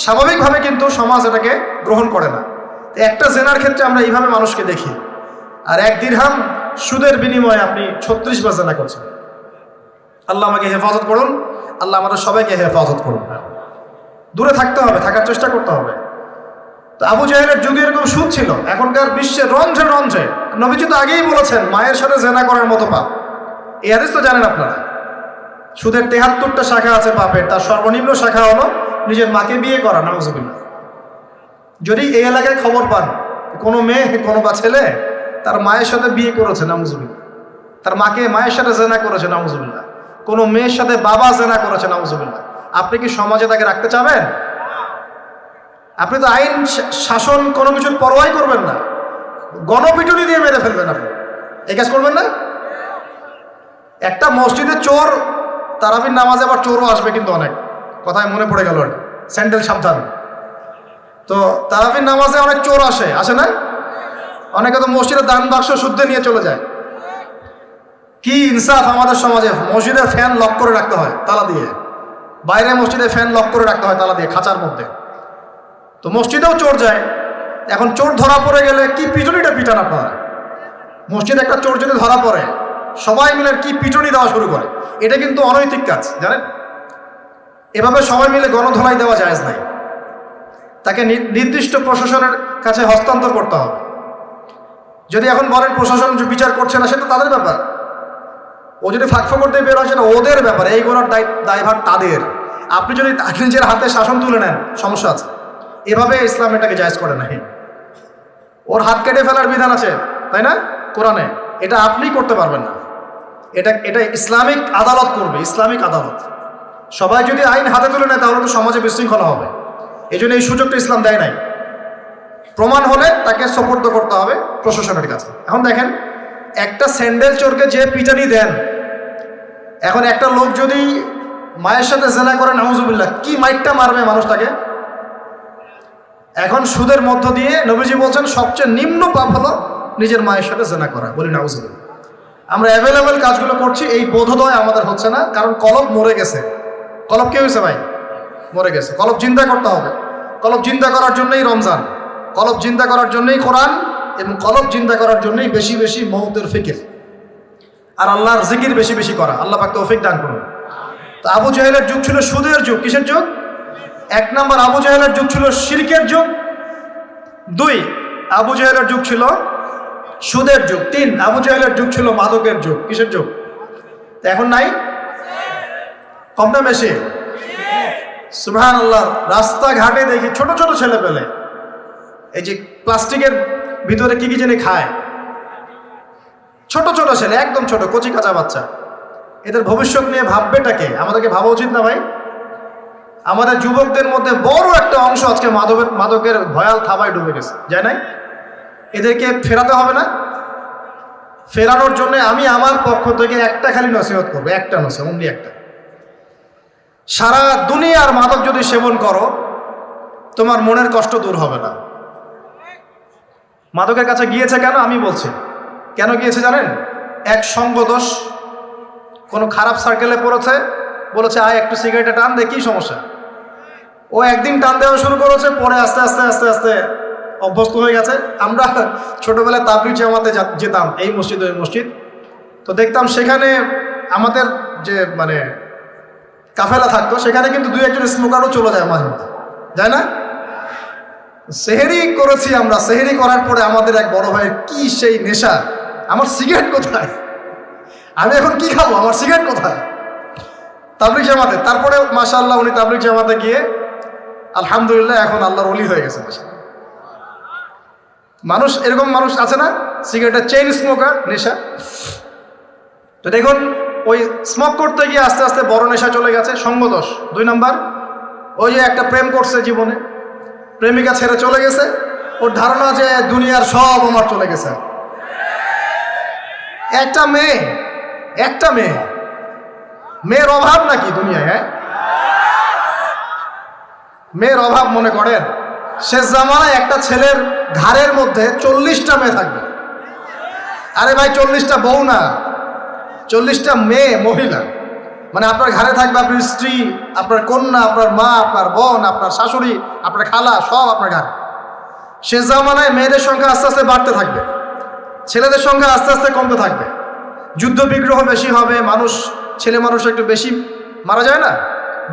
স্বাভাবিকভাবে কিন্তু সমাজ এটাকে গ্রহণ করে না। একটা জেনার ক্ষেত্রে আমরা এইভাবে মানুষকে দেখি। আর 1 দিরহাম সুদের বিনিময়ে আপনি 36 বার জেনা করছেন। আল্লাহ আমাকে হেফাজত করুন, আল্লাহ আমাদের সবাইকে হেফাজত করুন। দূরে থাকতে হবে, থাকার চেষ্টা করতে হবে। তো আবু জাহেলের যুগে এরকম সুদ ছিল। এখনকার বিশ্বে রন্ধ্রে রন্ধ্রে, নবীজি তো আগেই বলেছেন, মায়ের সাথে জেনা করার মতো পাপ। এই হাদিস তো জানেন আপনারা। সুদের 73টা শাখা আছে পাপের, তার সর্বনিম্ন শাখা হলো নিজের মাকে বিয়ে করা, নাউজুবিল্লাহ। যদি এই এলাকায় খবর পান কোনো মেয়ে, কোনো বা ছেলে তার মায়ের সাথে বিয়ে করেছে, নাউজুবিল্লাহ, তার মায়ের সাথে জেনা করেছে, নাউজুবিল্লাহ, কোনো মেয়ের সাথে বাবা জেনা করেছে, নাউজুবিল্লাহ, আপনি কি সমাজে তাকে রাখতে চাবেন? আপনি তো আইন শাসন কোনো কিছুর পরোয়াই করবেন না, গণপিটুনি দিয়ে মেরে ফেলবেন। আপনি এই কাজ করবেন না? একটা মসজিদে চোর, তারাবির নামাজে আবার চোরও আসবে কিন্তু অনেক, কথায় মনে পড়ে গেল, স্যান্ডেল সাবধান। তো তারাবির নামাজে অনেক চোর আসে না? অনেকে তো মসজিদের দান বাক্স শুদ্ধে নিয়ে চলে যায়। কি ইনসাফ আমাদের সমাজে! মসজিদের ফ্যান লক করে রাখতে হয় তালা দিয়ে, বাইরে মসজিদে ফ্যান লক করে রাখতে হয় তালা দিয়ে, খাঁচার মধ্যে। তো মসজিদেও চোর যায়। এখন চোর ধরা পড়ে গেলে কি পিটুনিটা পিটান আপনারা! মসজিদে একটা চোর যদি ধরা পড়ে, সবাই মিলে কি পিটুনি দেওয়া শুরু করে। এটা কিন্তু অনৈতিক কাজ, জানেন? এভাবে সবাই মিলে গণধোলাই দেওয়া জায়েজ নাই। তাকে নির্দিষ্ট প্রশাসনের কাছে হস্তান্তর করতে হবে। যদি এখন বলেন প্রশাসন বিচার করছে না, সেটা তাদের ব্যাপার। ও যদি ফাঁকফোকর দিয়ে বের হয়, সেটা ওদের ব্যাপার, এইগুলোর দায়ভার তাদের। আপনি যদি নিজের হাতে শাসন তুলে নেন, সমস্যা আছে। এভাবে ইসলাম এটাকে জায়েজ করে নাই। ওর হাত কেটে ফেলার বিধান আছে, তাই না, কোরআনে। এটা আপনি করতে পারবেন না, এটা ইসলামিক আদালত করবে, ইসলামিক আদালত। সবাই যদি আইন হাতে তুলে নেয় তাহলে তো সমাজে বিশৃঙ্খলা হবে। এই জন্য এই সুযোগটা ইসলাম দেয় নাই। প্রমাণ হলে তাকে সোপর্দ করতে হবে প্রশাসনের কাছে। এখন দেখেন, একটা স্যান্ডেল চোরকে যে পিটানি দেন, এখন একটা লোক যদি মায়ের সাথে জেনা করে, নাউজুবিল্লাহ, কি মাইটটা মারবে মানুষটাকে। এখন সুদের মধ্য দিয়ে নবীজি বলছেন সবচেয়ে নিম্ন পাপ হলো নিজের মায়ের সাথে জেনা করা, বলি নাউজুবিল্লাহ। আমরা অ্যাভেলেবেল কাজগুলো করছি, এই বোধোদয় আমাদের হচ্ছে না, কারণ কলব মরে গেছে। কলব কে হয়েছে ভাই? মরে গেছে। কলব জিন্দা করতে হবে। কলব জিন্দা করার জন্যই রমজান, কলব জিন্দা করার জন্যই কোরআন, এবং কলব জিন্দা করার জন্যই বেশি বেশি মওতের ফিকির আর আল্লাহর জিকির বেশি বেশি করা। আল্লাহ পাক তৌফিক দান করুন। তো আবু জাহেলের যুগ ছিল সুদের যুগ। কিসের যুগ? 1 নম্বর, আবু জাহেলের যুগ ছিল শিরকের যুগ। 2, আবু জাহেলের যুগ ছিল সুদের যুগ। 3, আবু জাহেলের যুগ ছিল মাদকের যুগ। কিসের যুগ? তো এখন নাই? কমটা বেশি? সুবহানাল্লাহ। রাস্তাঘাটে দেখি ছোট ছোট ছেলে পেলে এই যে প্লাস্টিকের ভিতরে কি কি জানি খায়, ছোট ছোট ছেলে, একদম ছোট কচি কাঁচা বাচ্চা। এদের ভবিষ্যৎ নিয়ে ভাববেটাকে? আমাদেরকে ভাবা উচিত না ভাই? আমাদের যুবকদের মধ্যে বড় একটা অংশ আজকে মাদকের ভয়াল থাবায় ডুবে গেছে, যায় নাই? এদেরকে ফেরাতে হবে না? ফেরানোর জন্য আমি আমার পক্ষ থেকে একটা খালি নসিহত করবো, একটা নসিহত, অনলি একটা। সারা দুনিয়ার মাদক যদি সেবন করো, তোমার মনের কষ্ট দূর হবে না। মাদকের কাছে গিয়েছে কেন? আমি বলছি কেন গিয়েছে জানেন? এক সঙ্গদোষ, কোনো খারাপ সার্কেলে পড়েছে, বলেছে আয় একটু সিগারেটে টান দে, কি সমস্যা? ও একদিন টান দেওয়া শুরু করেছে, পরে আস্তে আস্তে আস্তে আস্তে অভ্যস্ত হয়ে গেছে। আমরা ছোটবেলায় তাবলিগ জামাতে যেতাম, এই মসজিদ ওই মসজিদ, তো দেখতাম সেখানে আমাদের যে মানে কাফেলা থাকতো, সেখানে কিন্তু 2-1 স্মোকারও চলে যায় মাঝে মাঝে, যায় না? সেহেরি করেছি আমরা। সেহেরি করার পরে আমাদের এক বড় ভাইয়ের কি সেই নেশা, আমার সিগারেট কোথায়, আমি এখন কি খাবো, আমার সিগারেট কোথায়? তাবলিগ জামাতে। তারপরে মাশাআল্লাহ উনি তাবলিগ জামাতে গিয়ে আলহামদুলিল্লাহ এখন আল্লাহর ওলি হয়ে গেছে। মানুষ এরকম মানুষ আছে না, সিগারেটের চেইন স্মোকার, নেশা। তো দেখুন, ওই স্মোক করতে গিয়ে আস্তে আস্তে বড় নেশা চলে গেছে, সঙ্গদোষ। 2 নম্বর, ওই যে একটা প্রেম করছে জীবনে, প্রেমিকা ছেড়ে চলে গেছে, ওর ধারণা যে দুনিয়ার সব আমার চলে গেছে। একটা মেয়ে, মেয়ের অভাব নাকি দুনিয়ায়? হ্যাঁ, মেয়ের অভাব মনে করেন? শেষ জামানায় একটা ছেলের ঘাড়ের মধ্যে 40টা মেয়ে থাকবে। আরে ভাই, 40টা বউ না, 40টা মেয়ে, মহিলা। মানে আপনার ঘাড়ে থাকবে আপনার স্ত্রী, আপনার কন্যা, আপনার মা, আপনার বোন, আপনার শাশুড়ি, আপনার খালা, সব আপনার ঘাড়ে। শেষ জামানায় মেয়েদের সংখ্যা আস্তে আস্তে বাড়তে থাকবে, ছেলেদের সংখ্যা আস্তে আস্তে কমতে থাকবে। যুদ্ধ বিগ্রহ বেশি হবে, ছেলে মানুষ একটু বেশি মারা যায় না,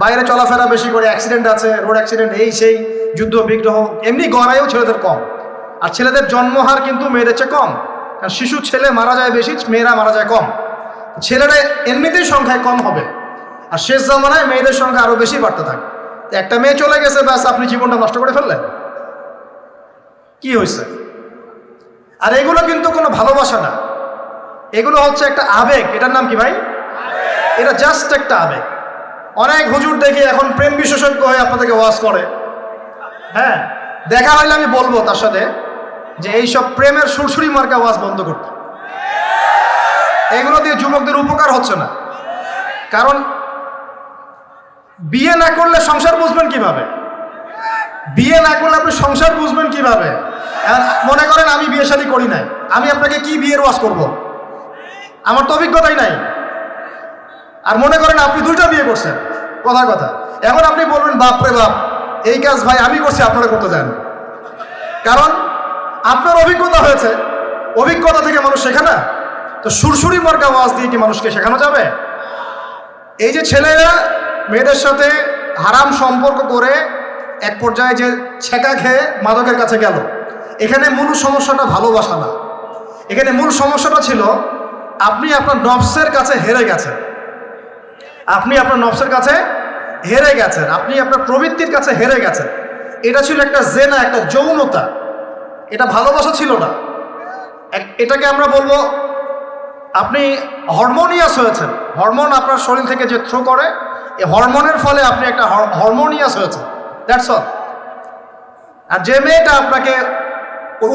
বাইরে চলাফেরা বেশি করে, অ্যাক্সিডেন্ট আছে, রোড অ্যাক্সিডেন্ট, এই সেই, যুদ্ধ বিগ্রহ। এমনি গড়াইও ছেলেদের কম, আর ছেলেদের জন্মহার কিন্তু মেয়েদের চেয়ে কম। কারণ শিশু ছেলে মারা যায় বেশি, মেয়েরা মারা যায় কম। ছেলেরা এমনিতেই সংখ্যায় কম হবে, আর শেষ জামানায় মেয়েদের সংখ্যা আরো বেশি বাড়তে থাকে। একটা মেয়ে চলে গেছে, ব্যাস আপনি জীবনটা নষ্ট করে ফেললেন। কি হয়েছে? আর এগুলো কিন্তু কোনো ভালোবাসা না, এগুলো হচ্ছে একটা আবেগ। এটার নাম কি ভাই? এটা জাস্ট একটা আবেগ। অনেক হুজুর দেখি এখন প্রেম বিশেষজ্ঞ হয়ে আপনাদেরকে ওয়াজ করে। হ্যাঁ, দেখা হইলে আমি বলবো তার সাথে যে এইসব প্রেমের সুরসুরি মার্কা ওয়াজ বন্ধ করতে। এগুলো দিয়ে যুবকদের উপকার হচ্ছে না। কারণ বিয়ে না করলে সংসার বুঝবেন কিভাবে? বিয়ে না করলে আপনি সংসার বুঝবেন কিভাবে? মনে করেন আমি বিয়ে শাদী করি নাই, আমি আপনাকে কি বিয়ের ওয়াজ করব? আমার তো অভিজ্ঞতাই নাই। আর মনে করেন আপনি 2টা বিয়ে করছেন, কথা এখন আপনি বলবেন বাপ রে বাপ, এই কাজ ভাই আমি করছি, আপনারা করতে যান। কারণ আপনার অভিজ্ঞতা হয়েছে, অভিজ্ঞতা থেকে মানুষ শেখে না। তো সুরসুরি মার্কা ওয়াজ দিয়ে কি মানুষকে শেখানো যাবে? এই যে ছেলেরা মেয়েদের সাথে হারাম সম্পর্ক করে এক পর্যায়ে যে ছেঁকা খেয়ে মাদকের কাছে গেল, এখানে মূল সমস্যাটা ভালোবাসা না। এখানে মূল সমস্যাটা ছিল আপনি আপনার নফসের কাছে হেরে গেছেন, আপনি আপনার নফসের কাছে হেরে গেছেন, আপনি আপনার প্রবৃত্তির কাছে হেরে গেছেন। এটা ছিল একটা জেনা, একটা যৌনতা, এটা ভালোবাসা ছিল না। এটাকে আমরা বলবো আপনি হরমোনিয়াস হয়েছেন। হরমোন আপনার শরীর থেকে যে থ্রো করে, এই হরমোনের ফলে আপনি একটা হরমোনিয়াস হয়েছেন, দ্যাটস অল। আর যে মেয়েটা আপনাকে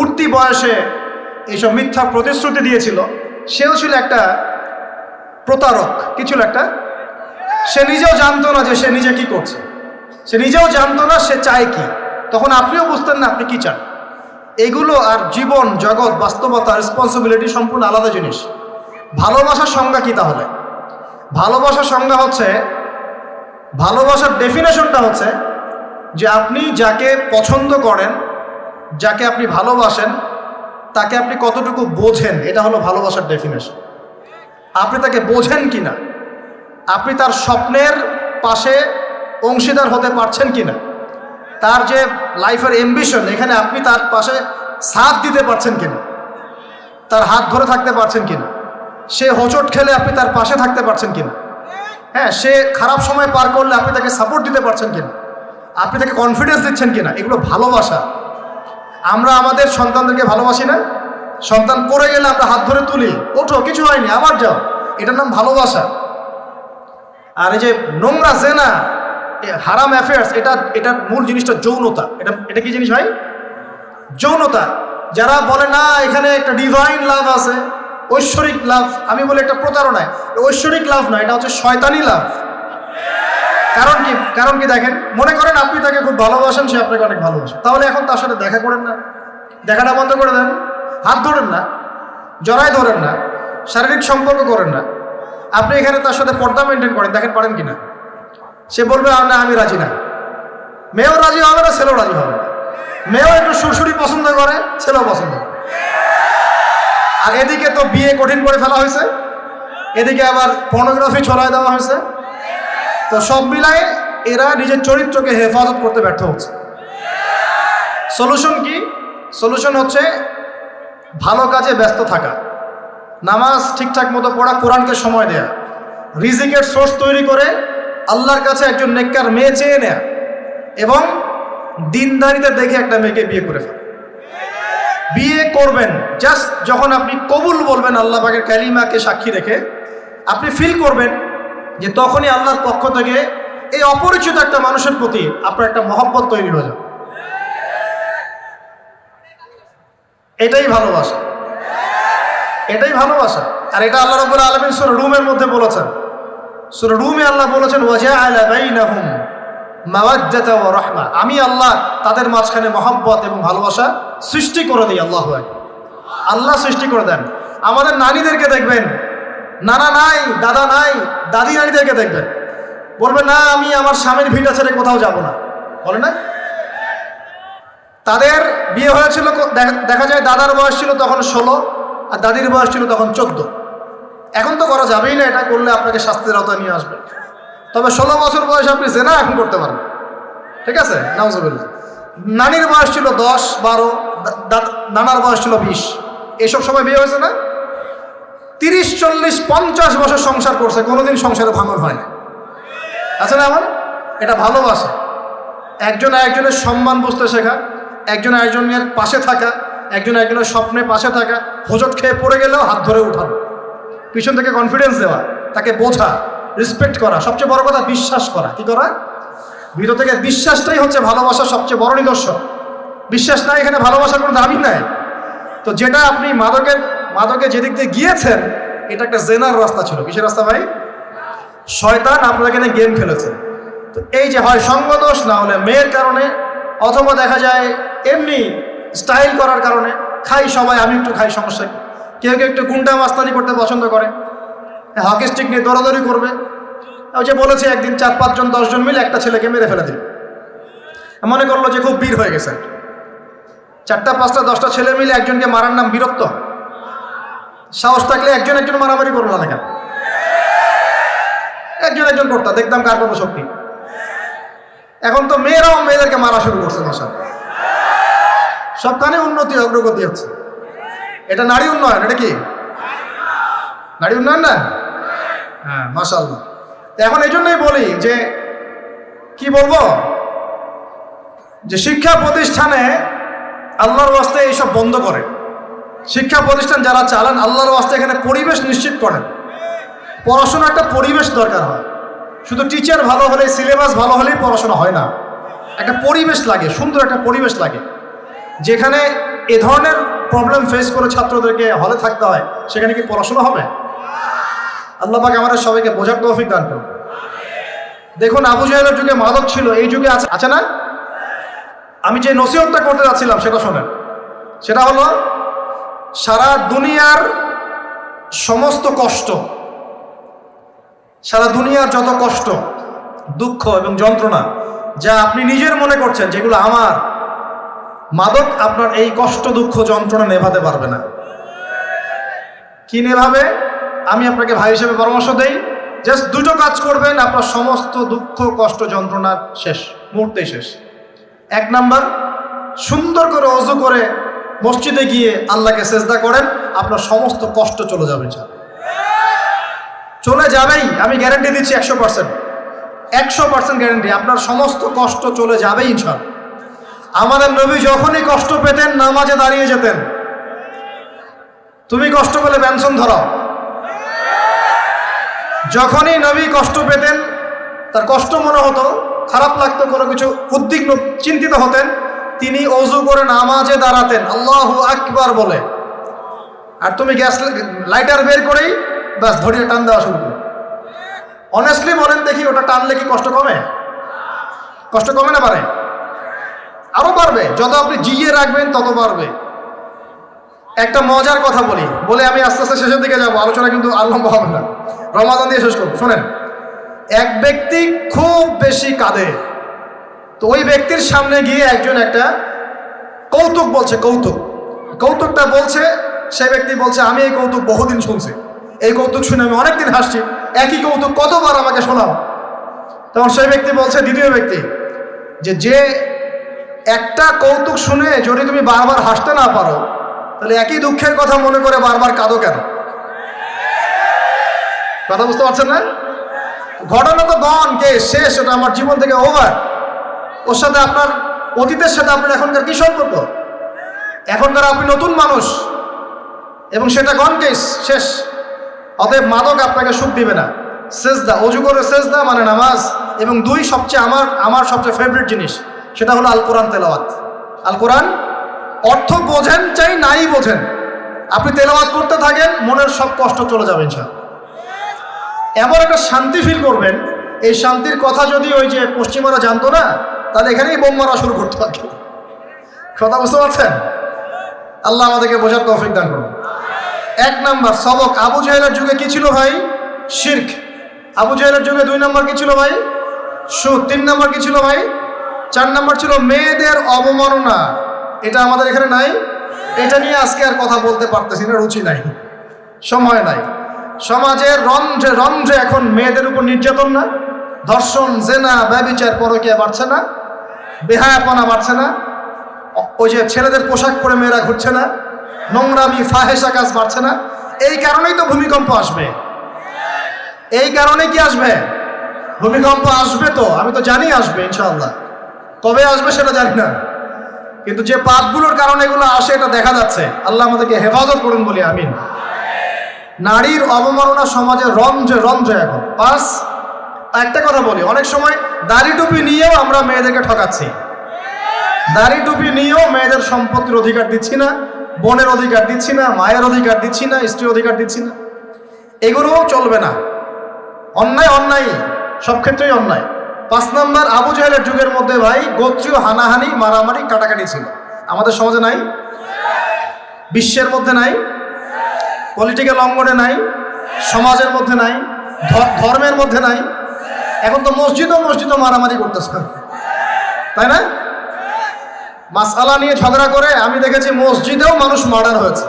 উঠতি বয়সে এইসব মিথ্যা প্রতিশ্রুতি দিয়েছিল, সেও ছিল একটা প্রতারক। কি ছিল একটা? সে নিজেও জানতো না যে সে নিজে কি করছে, সে নিজেও জানতো না সে চায় কি। তখন আপনিও বুঝতেন না আপনি কি চান। এগুলো আর জীবন জগৎ বাস্তবতা রেসপন্সিবিলিটি সম্পূর্ণ আলাদা জিনিস। ভালোবাসার সংজ্ঞা কি তাহলে? ভালোবাসার সংজ্ঞা হচ্ছে, ভালোবাসার ডেফিনেশনটা হচ্ছে যে আপনি যাকে পছন্দ করেন, যাকে আপনি ভালোবাসেন, তাকে আপনি কতটুকু বোঝেন, এটা হলো ভালোবাসার ডেফিনেশন। আপনি তাকে বোঝেন কি না, আপনি তার স্বপ্নের পাশে অংশীদার হতে পারছেন কি না, তার যে লাইফের অ্যাম্বিশন, এখানে আপনি তার পাশে সাথ দিতে পারছেন কিনা, তার হাত ধরে থাকতে পারছেন কিনা, সে হোঁচট খেলে আপনি তার পাশে থাকতে পারছেন কিনা, হ্যাঁ, সে খারাপ সময় পার করলে আপনি তাকে সাপোর্ট দিতে পারছেন কিনা, আপনি তাকে কনফিডেন্স দিচ্ছেন কিনা, এগুলো ভালোবাসা। আমরা আমাদের সন্তানদেরকে ভালোবাসি না? সন্তান পড়ে গেলে আমরা হাত ধরে তুলি, ওঠো, কিছু হয়নি, আবার যাও, এটার নাম ভালোবাসা। আর এই যে নোংরা জেনা, হারাম অ্যাফেয়ার্স, এটার মূল জিনিসটা যৌনতা। এটা কি জিনিস ভাই? যৌনতা। যারা বলে না এখানে একটা ডিভাইন লাভ আছে, ঐশ্বরিক লাভ, আমি বলি একটা প্রতারণায়। ঐশ্বরিক লাভ নয়, এটা হচ্ছে শয়তানি লাভ। কারণ কি দেখেন, মনে করেন আপনি তাকে খুব ভালোবাসেন, সে আপনাকে অনেক ভালোবাসে, তাহলে এখন তার সাথে দেখা করেন না, দেখাটা বন্ধ করে দেন, হাত ধরেন না, জড়াই ধরেন না, শারীরিক সম্পর্ক করেন না, আপনি এখানে তার সাথে পর্দা মেনটেন করেন, দেখেন পারেন কিনা। সে বলবে না আমি রাজি না। মেয়েও রাজি হবে না, ছেলেও রাজি হবে না। মেয়েও একটু সুরসুরি পছন্দ করে, ছেলেও পছন্দ করে। আর এদিকে তো বিয়ে কঠিন করে ফেলা হয়েছে, এদিকে আবার পর্নোগ্রাফি ছড়ায় দেওয়া হয়েছে। তো সব মিলায় এরা নিজের চরিত্রকে হেফাজত করতে ব্যর্থ হচ্ছে। সলিউশন কি? সলিউশন হচ্ছে ভালো কাজে ব্যস্ত থাকা, নামাজ ঠিকঠাক মতো পড়া, কোরআনকে সময় দেয়া, রিজিকের সোর্স তৈরি করে আল্লাহর কাছে একজন নেককার মেয়ে চেয়ে নেয়া, এবং দিনদারিতে দেখে একটা মেয়েকে বিয়ে করে ফেলা। বিয়ে করবেন জাস্ট যখন আপনি কবুল বলবেন আল্লাহ পাকের কালিমাকে সাক্ষী রেখে, আপনি ফিল করবেন যে তখনই আল্লাহর পক্ষ থেকে এই অপরিচিত একটা মানুষের প্রতি আপনার একটা মহব্বত তৈরি হয়ে যাবে। এটাই ভালোবাসা, এটাই ভালোবাসা। আর এটা আল্লাহ রাব্বুল আলামিন সূরা রুমের মধ্যে বলেছেন। সূরা রুমে আল্লাহ বলেছেন, ওয়াজআলা বাইনাহুম মাওয়াজ্জাতা ওয়া রাহমা, আমি আল্লাহ তাদের মাঝখানে মহব্বত এবং ভালোবাসা সৃষ্টি করে দিই। আল্লাহু আকবার, আল্লাহ সৃষ্টি করে দেন। আমাদের নারীদেরকে দেখবেন, নানা নাই, দাদা নাই, দাদি নারীদেরকে দেখবেন, বলবে না আমি আমার স্বামীর ভিটা ছেড়ে কোথাও যাব না, বলে না? তাদের বিয়ে হয়েছিল, দেখা যায় দাদার বয়স ছিল তখন 16 আর দাদির বয়স ছিল তখন 14। এখন তো করা যাবেই না, এটা করলে আপনাকে শাস্তির আওতায় নিয়ে আসবে। তবে 16 বছর বয়সে আপনি জেনা এখন করতে পারবেন, ঠিক আছে, নাউজুবিল্লাহ। নানির বয়স ছিল 10, 12, নানার বয়স ছিল 20, এইসব সময় বিয়ে হয়েছে না? 30, 40, 50 বছর সংসার করছে, কোনোদিন সংসারে ভাঙন হয় না, আছে না? আমার এটা ভালোবাসা। একজন একজনের সম্মান বুঝতে শেখা, একজন একজনের পাশে থাকা, একজন একজনের স্বপ্নে পাশে থাকা, হোঁচট খেয়ে পড়ে গেলেও হাত ধরে উঠানো, পিছন থেকে কনফিডেন্স দেওয়া, তাকে বোঝা, রেসপেক্ট করা, সবচেয়ে বড় কথা বিশ্বাস করা। কি করা? ভিতর থেকে বিশ্বাসটাই হচ্ছে ভালোবাসার সবচেয়ে বড় নিদর্শন। বিশ্বাস নাই, এখানে ভালোবাসার কোনো দামই নাই। তো যেটা আপনি মাদকে যেদিক দিয়ে গিয়েছেন, এটা একটা জেনার রাস্তা ছিল। কিসের রাস্তা ভাই? শয়তান আপনার এখানে গেম খেলেছে। তো এই যে হয় সঙ্গদোষ, না হলে মেয়ের কারণে, অথবা দেখা যায় এমনি স্টাইল করার কারণে। খাই সবাই, আমি একটু খাই, সমস্যা। কেউ কেউ একটু গুন্ডা মাস্তানি করতে পছন্দ করে, হকি স্টিক নিয়ে দৌড়াদৌড়ি করবে। ওই যে বলেছে একদিন 4-5 জন 10 জন মিলে একটা ছেলেকে মেরে ফেলে দিল। মনে করলো যে খুব বীর হয়ে গেছে। 4টা 5টা 10টা ছেলে মিলে একজনকে মারার নাম বীরত্ব? সাহস থাকলে একজন মারামারি করলো না কেন? একজন করতো, দেখতাম কার কত শক্তি। এখন তো মেয়েরাও মেয়েদেরকে মারা শুরু করছে। মাশাআল্লাহ, সবখানে উন্নতি, অগ্রগতি হচ্ছে। এটা নারী উন্নয়ন। এটা কি নারী উন্নয়ন না? হ্যাঁ, মাশাআল্লাহ। এখন এই জন্যই বলি যে কি বলবো, যে শিক্ষা প্রতিষ্ঠানে আল্লাহর ওয়াস্তে এইসব বন্ধ করে। শিক্ষা প্রতিষ্ঠান যারা চালান আল্লাহর ওয়াস্তে এখানে পরিবেশ নিশ্চিত করেন। পড়াশোনা একটা পরিবেশ দরকার হয়। শুধু টিচার ভালো হলেই, সিলেবাস ভালো হলেই পড়াশোনা হয় না। একটা পরিবেশ লাগে, সুন্দর একটা পরিবেশ লাগে, যেখানে এ ধরনের প্রবলেম ফেস করে ছাত্রদেরকে হলে থাকতে হয়। সেখানে কি পড়াশোনা হবে? আল্লাহ পাক আমাদের সবাইকে বোঝার তৌফিক দান করুন। দেখুন, আবু জাহেলের যুগে মাদক ছিল, এই যুগে আছে না? আমি যে নসিহতটা করতে যাচ্ছিলাম সেটা শোনেন। সেটা হলো, সারা দুনিয়ার সমস্ত কষ্ট, সারা দুনিয়ার যত কষ্ট, দুঃখ এবং যন্ত্রণা যা আপনি নিজের মনে করছেন যেগুলো আমার, মাদক আপনার এই কষ্ট, দুঃখ, যন্ত্রণা নেভাতে পারবে না। কি নেভাবে? আমি আপনাকে ভাই হিসেবে পরামর্শ দেই, জাস্ট দুটো কাজ করবেন, আপনার সমস্ত দুঃখ, কষ্ট, যন্ত্রণা শেষ, মুহূর্তেই শেষ। এক নাম্বার, সুন্দর করে ওযু করে মসজিদে গিয়ে আল্লাহকে সেজদা করেন, আপনার সমস্ত কষ্ট চলে যাবে। চলে যাবেই, আমি গ্যারান্টি দিচ্ছি 100% গ্যারান্টি, আপনার সমস্ত কষ্ট চলে যাবেই ইনশাআল্লাহ। আমাদের নবী যখনই কষ্ট পেতেন নামাজে দাঁড়িয়ে যেতেন। তুমি কষ্ট পেলে পেনশন ধরাও। যখনই নবী কষ্ট পেতেন, তার কষ্ট মনে হতো, খারাপ লাগতো, কোনো কিছু উদ্বিগ্ন, চিন্তিত হতেন, তিনি ওযু করে নামাজে দাঁড়াতেন আল্লাহু আকবার বলে। আর তুমি গ্যাস লাইটার বের করেই ব্যাস ধরিয়ে টান দেওয়া শুরু করো। অনেস্টলি বলেন দেখি, ওটা টানলে কি কষ্ট কমে? কষ্ট কমে না? পারে, আরো বাড়বে। যত আপনি জিয়ে রাখবেন তত বাড়বে। একটা মজার কথা বলে আমি আস্তে আস্তে শেষের দিকে যাবো, আলোচনা কিন্তু আর লম্বা হবে না, রমাদান দিয়ে শেষ করবো। শোনেন, এক ব্যক্তি খুব বেশি কাঁদে, তো ওই ব্যক্তির সামনে গিয়ে একজন একটা কৌতুক বলছে, কৌতুকটা বলছে, সেই ব্যক্তি বলছে আমি এই কৌতুক বহুদিন শুনছি, এই কৌতুক শুনে আমি অনেকদিন হাসছি, একই কৌতুক কতবার আমাকে শোনাও। তখন সেই ব্যক্তি বলছে, দ্বিতীয় ব্যক্তি, যে একটা কৌতুক শুনে যদি তুমি বারবার হাসতে না পারো, তাহলে একই দুঃখের কথা মনে করে বারবার কাঁদো কেন? কথা বুঝতে পারছেন না? ঘটনা তো গন, কে শেষ, ওটা আমার জীবন থেকে ওভার। ওর সাথে আপনার অতীতের সাথে আপনার এখনকার কি সম্পর্ক? এখনকার আপনি নতুন মানুষ এবং সেটা গন, কেস শেষ। অতএব মাদক আপনাকে সুখ দিবে না। সেজদা, ওযু করে সেজদা মানে নামাজ, এবং দুই সবচেয়ে আমার সবচেয়ে ফেভারিট জিনিস, সেটা হলো আল কোরআন তেলাওয়াত। আল কোরআন অর্থ বোঝেন চাই নাই বোঝেন, আপনি তেলাওয়াত করতে থাকেন, মনের সব কষ্ট চলে যাবে ইনশাআল্লাহ। এমন একটা শান্তি ফিল করবেন, এই শান্তির কথা যদি ওই যে পশ্চিমারা জানতো না, তাহলে এখানেই বোম মারা শুরু করতে পারত। কথা বুঝতে পারছেন? আল্লাহ আমাদেরকে বোঝার তৌফিক দান করুন। এক নাম্বার সবক, আবু জাহেলের যুগে কি ছিল ভাই? শিরক। আবু জাহেলের যুগে 2 নাম্বার কি ছিল ভাই? সুদ। 3 নাম্বার কি ছিল ভাই? 4 নাম্বার ছিল মেয়েদের অবমাননা। এটা আমাদের এখানে নাই। এটা নিয়ে আজকে আর কথা বলতে পারতেছি না, রুচি নাই, সময় নাই। সমাজের রন্ধ্রে এখন মেয়েদের উপর নির্যাতন না? ধর্ষণ, জেনা, ব্যভিচার, পরকীয়া বাড়ছে না? বেহায়াপনা বাড়ছে না? ওই যে ছেলেদের পোশাক পরে মেয়েরা ঘুরছে না? নোংরামি, ফাহেসা কাজ বাড়ছে না? এই কারণেই তো ভূমিকম্প আসবে। এই কারণে কি আসবে? ভূমিকম্প আসবে। তো আমি তো জানি আসবে ইনশাআল্লাহ, কবে আসবে সেটা জানি না, কিন্তু যে পাপগুলোর কারণে এগুলো আসে এটা দেখা যাচ্ছে। আল্লাহ আমাদেরকে হেফাজত করুন বলি আমিন। নারীর অবমাননা সমাজে রন্ধ্রে এখন। 5, একটা কথা বলি, অনেক সময় দাড়ি টুপি নিয়েও আমরা মেয়েদেরকে ঠকাচ্ছি। দাড়ি টুপি নিয়েও মেয়েদের সম্পত্তির অধিকার দিচ্ছি না, বোনের অধিকার দিচ্ছি না, মায়ের অধিকার দিচ্ছি না, স্ত্রীর অধিকার দিচ্ছি না। এগুলোও চলবে না। অন্যায় সব ক্ষেত্রেই অন্যায়। 5 নাম্বার, আবু জাহেলের যুগের মধ্যে ভাই গোত্রীয় হানাহানি, মারামারি, কাটাকাটি ছিল। আমাদের সমাজে নাই? বিশ্বের মধ্যে নাই? পলিটিক্যাল অঙ্গনে নাই? সমাজের মধ্যে নাই? ধর্মের মধ্যে নাই? এখন তো মসজিদও মারামারি করতেছে, তাই না? মাসআলা নিয়ে ঝগড়া করে আমি দেখেছি মসজিদেও মানুষ মার্ডার হয়েছে।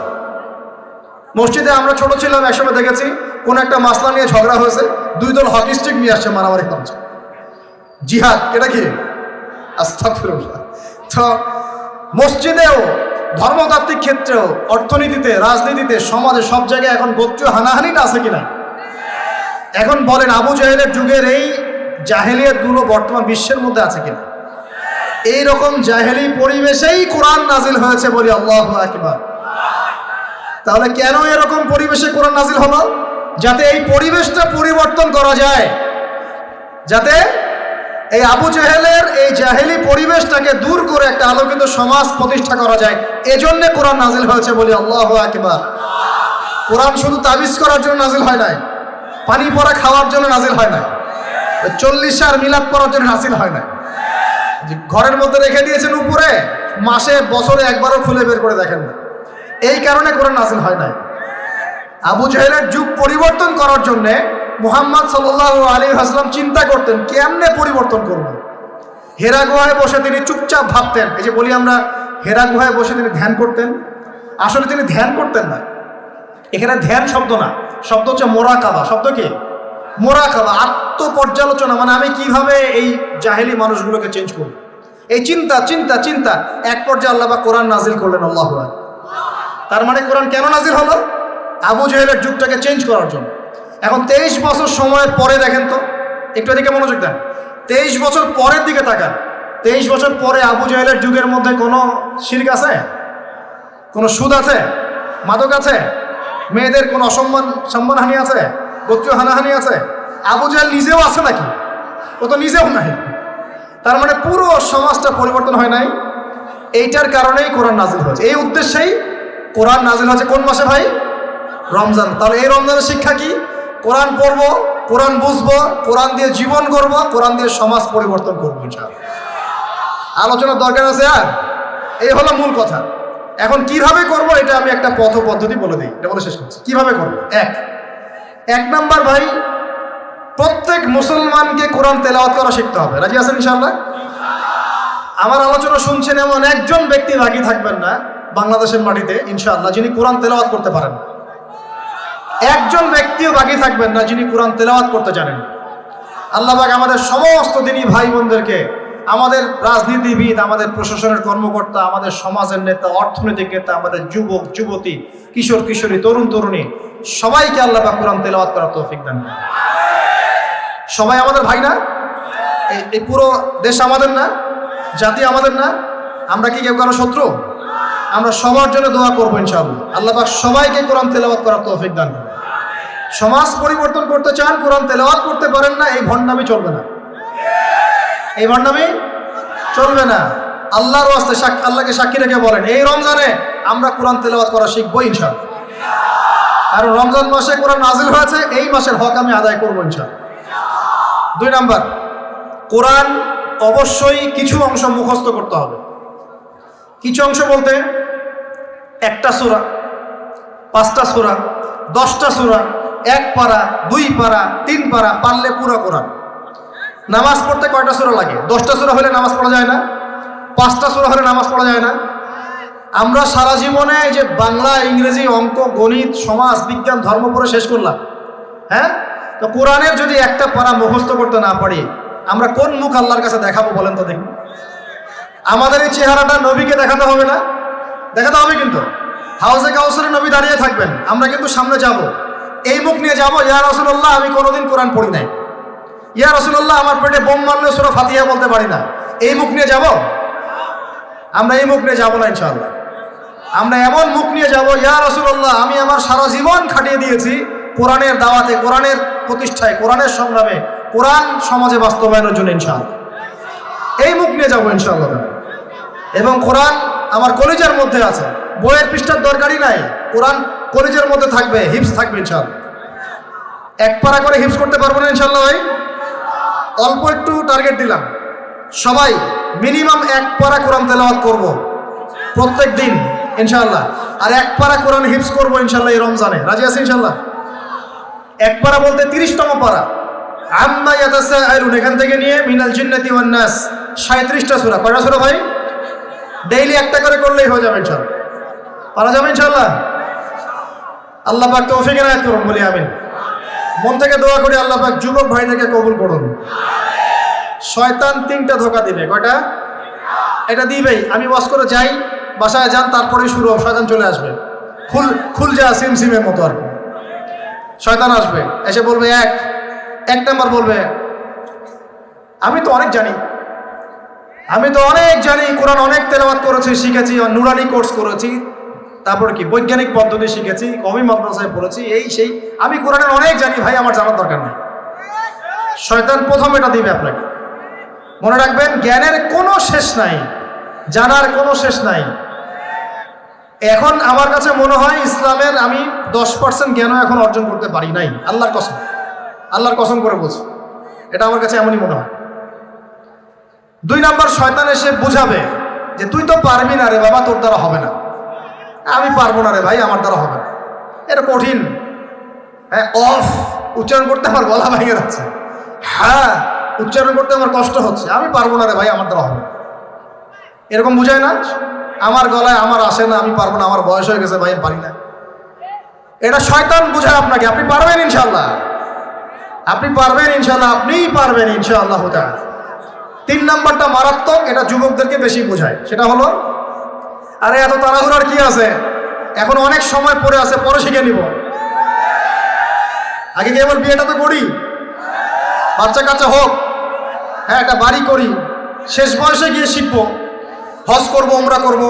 মসজিদে আমরা ছোট ছিলাম, একসময় দেখেছি কোন একটা মাসলা নিয়ে ঝগড়া হয়েছে, 2 দল হকি স্টিক নিয়ে আসছে, মারামারি করছে। জিহাদ, এটা কি? আস্তাগফিরুল্লাহ। তো মসজিদেও, ধর্মতাত্ত্বিক ক্ষেত্রেও, অর্থনীতিতে, রাজনীতিতে, সমাজে, সব জায়গায় এখন গোত্রীয় হানাহানিটা আছে কিনা? এখন বলেন, আবু জাহেলের যুগের এই জাহেলিয়াতগুলো বর্তমান বিশ্বের মধ্যে আছে কিনা? এই রকম জাহেলি পরিবেশেই কোরআন নাজিল হয়েছে বলি আল্লাহু আকবার। তাহলে কেন এরকম পরিবেশে কোরআন নাজিল হলো? যাতে এই পরিবেশটা পরিবর্তন করা যায়, যাতে এই আবু জেহেলের এই জাহেলি পরিবেশটাকে দূর করে একটা আলোকিত সমাজ প্রতিষ্ঠা করা যায়, এজন্য কোরআন নাজিল হয়েছে বলি আল্লাহু আকবার। কোরআন শুধু তাবিজ করার জন্য নাজিল হয় নাই, পানি পড়া খাওয়ার জন্য নাজিল হয় নাই, 40 আর মিলাদ পড়ার জন্য নাজিল হয় নাই। ঘরের মধ্যে রেখে দিয়েছেন উপরে, মাসে বছরে একবারও খুলে বের করে দেখেন না, এই কারণে কোরআন নাজিল হয় নাই। আবু জেহেলের যুগ পরিবর্তন করার জন্যে মুহাম্মদ সাল্লাল্লাহু আলাইহি ওয়াসাল্লাম চিন্তা করতেন কেমনে পরিবর্তন করবেন। হেরা গুহায় বসে তিনি চুপচাপ ভাবতেন। এই যে বলি আমরা হেরা গুহায় বসে তিনি ধ্যান করতেন, আসলে তিনি ধ্যান করতেন না। এখানে ধ্যান শব্দ না, শব্দ হচ্ছে মোরাকাবা। শব্দ কি? মোরাকাবা, আত্মপর্যালোচনা। মানে আমি কিভাবে এই জাহেলি মানুষগুলোকে চেঞ্জ করব, এই চিন্তা চিন্তা চিন্তা। এক পর্যায়ে আল্লাহ পাক কোরআন নাজিল করলেন। আল্লাহু আকবার। তার মানে কোরআন কেন নাজিল হলো? আবু জেহেলের যুগটাকে চেঞ্জ করার জন্য। এখন 23 বছর সময়ের পরে দেখেন তো, একটু এদিকে মনোযোগ দেন। 23 বছর পরের দিকে তাকান। 23 বছর পরে আবু জেহেলের যুগের মধ্যে কোনো শিরক আছে? কোনো সুদ আছে? মাদক আছে? মেয়েদের কোনো সম্মানহানি আছে? গোত্রীয় হানাহানি আছে? আবু জেহেল নিজেও আছে নাকি? ও তো নিজেও নাই। তার মানে পুরো সমাজটা পরিবর্তন হয় নাই। এইটার কারণেই কোরআন নাজিল হয়েছে, এই উদ্দেশ্যেই কোরআন নাজিল হয়েছে। কোন মাসে ভাই? রমজান। তাহলে এই রমজানের শিক্ষা কি? কোরআন পড়বো, কোরআন বুঝবো, কোরআন দিয়ে জীবন করব, কোরআন দিয়ে সমাজ পরিবর্তন করবো ইনশাআল্লাহ। আলোচনার দরকার আছে আর? এই হলো মূল কথা। এখন কিভাবে করব এটা আমি একটা পদ্ধতি বলে দিই, এটা বলে শেষ করছি। কিভাবে করব? এক নাম্বার ভাই, প্রত্যেক মুসলমানকে কোরআন তেলাওয়াত করা শিখতে হবে। রাজি আছেন ইনশাআল্লাহ? আমার আলোচনা শুনছেন এমন একজন ব্যক্তি বাকি থাকবেন না বাংলাদেশের মাটিতে ইনশাআল্লাহ যিনি কোরআন তেলাওয়াত করতে পারেন। একজন ব্যক্তিও বাকি থাকবেন না যিনি কোরআন তেলাওয়াত করতে জানেন। আল্লাহ পাক আমাদের সমস্ত দিনী ভাই বোনদেরকে, আমাদের রাজনীতিবিদ, আমাদের প্রশাসনের কর্মকর্তা, আমাদের সমাজের নেতা, অর্থনৈতিক নেতা, আমাদের যুবক যুবতী, কিশোর কিশোরী, তরুণ তরুণী, সবাইকে আল্লাহ পাক কোরআন তেলাওয়াত করার তৌফিক দান করেন। সবাই আমাদের ভাই না? এই পুরো দেশ আমাদের না? জাতি আমাদের না? আমরা কি কেউ কারো শত্রু? আমরা সবার জন্য দোয়া করবো ইনশাআল্লাহ। আল্লাহ পাক সবাইকে কোরআন তেলাওয়াত করার তৌফিক দান করেন। সমাজ পরিবর্তন করতে চান, কোরআন তেলাওয়াত করতে পারেন না, এই ভণ্ডামি চলবে না, এই ভণ্ডামি চলবে না। আল্লাহর ওয়াস্তে আল্লাহকে সাক্ষী রেখে বলেন, এই রমজানে আমরা কোরআন তেলাওয়াত করা শিখবো ইনশাআল্লাহ। কারণ রমজান মাসে কোরআন নাজিল হয়েছে, এই মাসের হক আমি আদায় করবো ইনশাআল্লাহ। 2 নাম্বার, কোরআন অবশ্যই কিছু অংশ মুখস্থ করতে হবে। কিছু অংশ বলতে 1টা সূরা, 5টা সূরা, 10টা সূরা, 1 পারা, 2 পারা, 3 পারা, পারলে পুরো কোরআন। নামাজ পড়তে কয়টা সূরা লাগে? 10টা সূরা হলে নামাজ পড়া যায় না? 5টা সূরা হলে নামাজ পড়া যায় না? আমরা সারা জীবনে এই যে বাংলা, ইংরেজি, অঙ্ক, গণিত, সমাজ, বিজ্ঞান, ধর্ম পড়ে শেষ করলাম, হ্যাঁ? তো কোরআনের যদি একটা পারা মুখস্থ করতে না পারি, আমরা কোন মুখ আল্লাহর কাছে দেখাবো বলেন তো দেখুন। আমাদের এই চেহারাটা নবীকে দেখাতে হবে না? দেখাতে হবে। কিন্তু হাউজে কাউসারে নবী দাঁড়িয়ে থাকবেন, আমরা কিন্তু সামনে যাব, এই মুখ নিয়ে যাব, ইয়া রাসূলুল্লাহ আমি কোনোদিন কোরআন পড়ি নাই, ইয়া রাসূলুল্লাহ আমার পেটে বোম মারলে সূরা ফাতিহা বলতে পারি না, এই মুখ নিয়ে যাব? আমরা এই মুখ নিয়ে যাব না ইনশাআল্লাহ। আমরা এমন মুখ নিয়ে যাব, ইয়া রাসূলুল্লাহ আমি আমার সারা জীবন খাটিয়ে দিয়েছি কোরআনের দাওয়াতে, কোরআনের প্রতিষ্ঠায়, কোরআনের সংগ্রামে, কোরআন সমাজে বাস্তবায়নের জন্য ইনশাআল্লাহ। এই মুখ নিয়ে যাবো ইনশাআল্লাহ। এবং কোরআন আমার কলিজার মধ্যে আছে, বইয়ের পৃষ্ঠার দরকারই নাই, কোরআন কলিজার মধ্যে থাকবে, হিফজ থাকবে ইনশাআল্লাহ। 1 পারা করে হিফজ করতে পারবো না ইনশাআল্লাহ ভাই? অল্প একটু টার্গেট দিলাম, সবাই মিনিমাম 1 পারা কোরআন তেলাওয়াত করব প্রত্যেক দিন ইনশাআল্লাহ। আর 1 পারা কোরআন হিফজ করবো ইনশাআল্লাহ এই রমজানে। রাজি আছে ইনশাআল্লাহ? 1 পারা বলতে 30তম পারা, আম্মা ইয়াতাসাআলুন, এখান থেকে নিয়ে মিনাল জিন্নাতি ওয়ান নাস, 37টা সূরা। কয়টা সূরা ভাই? ডেইলি একটা করে করলেই হয়ে যাবে ইনশাআল্লাহ। পারা যাবে ইনশাআল্লাহ? আল্লাহ পাক তৌফিক এনায়েত করুন, বলি আমিন। মন থেকে দোয়া করি আল্লাহ পাক যুবক ভাইদেরকে কবুল করুন। শয়তান 3টা ধোঁকা দিবে। কয়টা? এটা দিবেই। আমি ওয়াজ করে যাই, বাসায় যান, তারপরে শুরু হবে, শয়তান চলে আসবে, খুল যা সিমের মতো আর কি। শয়তান আসবে, এসে বলবে এক নাম্বার বলবে আমি তো অনেক জানি, আমি তো অনেক জানি, কোরআন অনেক তেলাওয়াত করেছি, শিখেছি, নুরানি কোর্স করেছি, তারপর কি বৈজ্ঞানিক পদ্ধতি শিখেছি, কওমি মাদ্রাসায় পড়েছি, এই সেই, আমি কোরআনের অনেক জানি ভাই, আমার জানার দরকার নেই। শয়তান প্রথম এটা দিবে আপনাকে। মনে রাখবেন, জ্ঞানের কোনো শেষ নাই, জানার কোনো শেষ নাই। এখন আমার কাছে মনে হয় ইসলামের আমি 10% জ্ঞানও এখন অর্জন করতে পারি নাই, আল্লাহর কসম, আল্লাহর কসম করে বলছি, এটা আমার কাছে এমনই মনে হয়। 2 নাম্বার, শয়তান এসে বুঝাবে যে তুই তো পারবি না রে বাবা, তোর দ্বারা হবে না। আমি পারবো না রে ভাই, আমার দ্বারা হবে না, এটা কঠিন। হ্যাঁ, অফ উচ্চারণ করতে আমার গলা ভেঙে যাচ্ছে, হ্যাঁ উচ্চারণ করতে আমার কষ্ট হচ্ছে, আমি পারবো না রে ভাই, আমার দ্বারা হবে না। এরকম বুঝায় না, আমার গলায় আমার আসে না, আমি পারবো না, আমার বয়স হয়ে গেছে ভাই, আমি পারি না। এটা শয়তান বুঝায় আপনাকে। আপনি পারবেন ইনশাআল্লাহ, আপনি পারবেন ইনশাআল্লাহ, আপনিই পারবেন ইনশাআল্লাহ। 3 নাম্বারটা মারাত্মক, এটা যুবকদেরকে বেশি বোঝায়। সেটা হলো, আরে এত তাড়াহুড়ার কি আছে, এখন অনেক সময় পড়ে আছে, পরে শিখে নিব। আগে কি আমার বিয়েটা তো করি, বাচ্চা কাচ্চা হোক, হ্যাঁ একটা বাড়ি করি, শেষ বয়সে গিয়ে শিখবো, হজ করবো, উমরা করবো,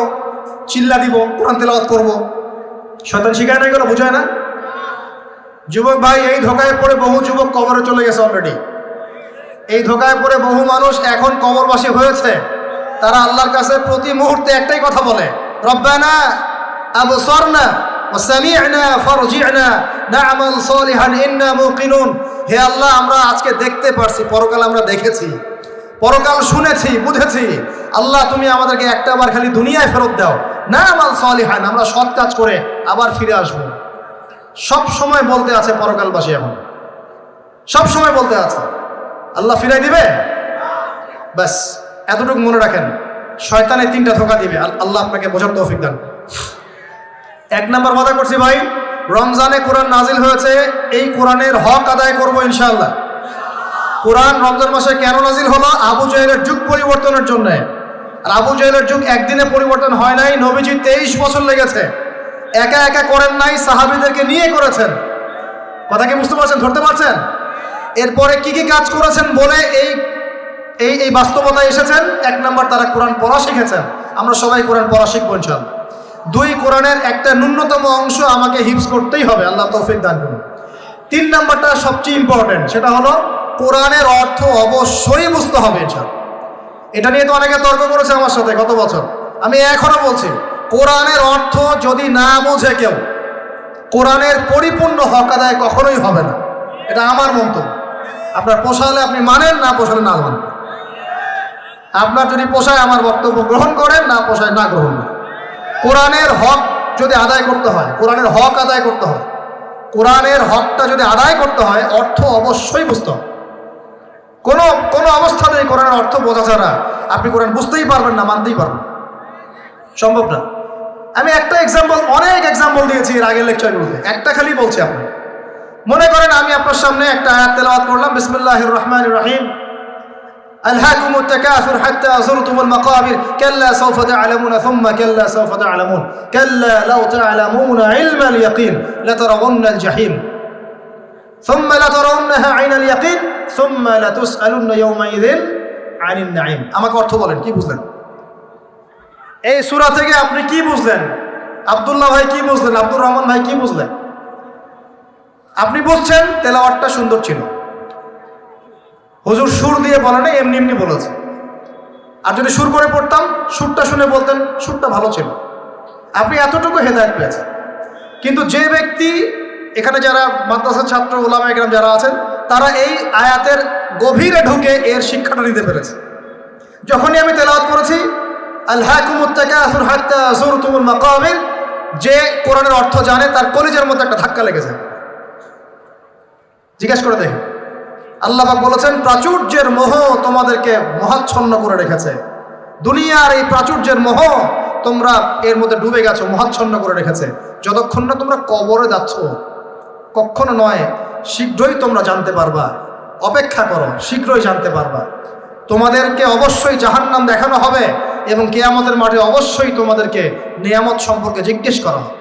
চিল্লা দিব, কোরআন তেলাওয়াত করবো। শয়তান শিখায় না, এগুলো বুঝায় না। যুবক ভাই, এই ধোকায় পড়ে বহু যুবক কবরে চলে গেছে অলরেডি। এই ধোকায় পড়ে বহু মানুষ এখন কবরবাসী হয়েছে। তারা আল্লাহর কাছে প্রতি মুহূর্তে একটাই কথা বলে, রব্বানা আবসারনা ওয়া সামি'না ফারজি'না না'মাল সালিহান ইন্না মুকিনুন। হে আল্লাহ, আমরা আজকে দেখতে পারছি, পরকাল আমরা দেখেছি, পরকাল শুনেছি, বুঝেছি। আল্লাহ, তুমি আমাদেরকে একটা বার খালি দুনিয়ায় ফেরত দাও, না'মাল সালিহান, আমরা সৎ কাজ করে আবার ফিরে আসবো। সব সময় বলতে আছে পরকালবাসী, এখন সব সময় বলতে আছে। আল্লাহ ফিরাই দিবে? ব্যাস এতটুকু মনে রাখেন, শয়তানে 3টা ধোঁকা দিবে। আল্লাহ আপনাকে বোঝার তৌফিক দান। 1 নাম্বার কথা করছি ভাই, রমজানে কোরআন নাজিল হয়েছে, এই কোরআনের হক আদায় করবো ইনশাআল্লাহ। কোরআন রমজান মাসে কেন নাজিল হলো? আবু জাহেলের যুগ পরিবর্তনের জন্য। আর আবু জাহেলের যুগ একদিনে পরিবর্তন হয় নাই, নবীজি 23 বছর লেগেছে। একা একা করেন নাই, সাহাবীদেরকে নিয়ে করেছেন। কথা কি বুঝতে পারছেন, ধরতে পারছেন? এরপরে কি কি কাজ করেছেন বলে এই বাস্তবতায় এসেছেন। 1 নাম্বার, তারা কোরআন পড়া শিখেছেন। আমরা সবাই কোরআন পড়া শিখবো ইনশাআল্লাহ। 2, কোরআনের একটা ন্যূনতম অংশ আমাকে হিফজ করতেই হবে, আল্লাহ তৌফিক দান করুন। 3 নাম্বারটা সবচেয়ে ইম্পর্টেন্ট, সেটা হলো কোরআনের অর্থ অবশ্যই বুঝতে হবে ইনশাআল্লাহ। এটা নিয়ে তো অনেকে তর্ক করেছে আমার সাথে গত বছর। আমি এখনো বলছি, কোরআনের অর্থ যদি না বোঝে কেউ, কোরআনের পরিপূর্ণ হক আদায় কখনোই হবে না। এটা আমার মন্তব্য। আপনার পোষালে আপনি মানেন, না পোষালে না মানেন। আপনার যদি পোষায় আমার বক্তব্য গ্রহণ করেন, না পোষায় না গ্রহণ করেন। কোরআনের হক যদি আদায় করতে হয়, কোরআনের হক আদায় করতে হয়, কোরআনের হকটা যদি আদায় করতে হয়, অর্থ অবশ্যই বুঝতে হবে। কোনো অবস্থাতেই কোরআনের অর্থ বোঝা ছাড়া আপনি কোরআন বুঝতেই পারবেন না, মানতেই পারবেন সম্ভব না। আমি একটা এক্সাম্পল, অনেক এক্সাম্পল দিয়েছি এর আগের লেকচারগুলোতে, একটা খালি বলছি। আপনি মনে করেন আমি আপনার সামনে একটা আয়াত তেলাওয়াত করলাম, বিসমিল্লাহির রহমানির রহিম, আলহাকুমুত তাকাসুর হাত্তা যুরতুমুল মাকাবির কাল্লা সাওফা তা'লামুনা সুম্মা কাল্লা সাওফা তা'লামুন কাল্লা লাউ তা'লামুনা ইলমাল ইয়াকিন লাতারাউন্নাল জাহিম সুম্মা লাতারাউন্নাহা আইনাল ইয়াকিন সুম্মা লাতুসআলুন্না ইয়াওমাইযিন আনিন নাঈম। আমাকে অর্থ বলেন, কি বুঝলেন এই সূরা থেকে? আপনি কি বুঝলেন? আব্দুল্লাহ ভাই কি বুঝলেন? আব্দুর রহমান ভাই কি বুঝলেন? আপনি বুঝছেন তেলাওয়াতটা সুন্দর ছিল, হুজুর সুর দিয়ে বলে না, এমনি এমনি বলেছে। আর যদি সুর করে পড়তাম, সুরটা শুনে বলতেন সুরটা ভালো ছিল, আপনি এতটুকু হেদায়েত পেয়েছেন। কিন্তু যে ব্যক্তি, এখানে যারা মাদ্রাসার ছাত্র উলামায়ে কেরাম যারা আছেন, তারা এই আয়াতের গভীরে ঢুকে এর শিক্ষাটা নিতে পেরেছে। যখনই আমি তেলাওয়াত করেছি আলহাকুমুত তাকাসুর হাত্তা যুরতুমুল মাকাবির, যে কোরআনের অর্থ জানে তার কলিজার মধ্যে একটা ধাক্কা লেগেছে। জিজ্ঞেস করে দেখেন, আল্লাহ পাক বলেছেন প্রাচুর্যের মোহ তোমাদেরকে মহাচ্ছন্ন করে রেখেছে। দুনিয়ার এই প্রাচুর্যের মোহ তোমরা এর মধ্যে ডুবে গেছো, মহাচ্ছন্ন করে রেখেছে, যতক্ষণ না তোমরা কবরে যাচ্ছ। কখনো নয়, শীঘ্রই তোমরা জানতে পারবা। অপেক্ষা করো, শীঘ্রই জানতে পারবা। তোমাদেরকে অবশ্যই জাহান্নাম দেখানো হবে এবং কিয়ামতের মাঠে অবশ্যই তোমাদেরকে নিয়ামত সম্পর্কে জিজ্ঞেস করা হবে।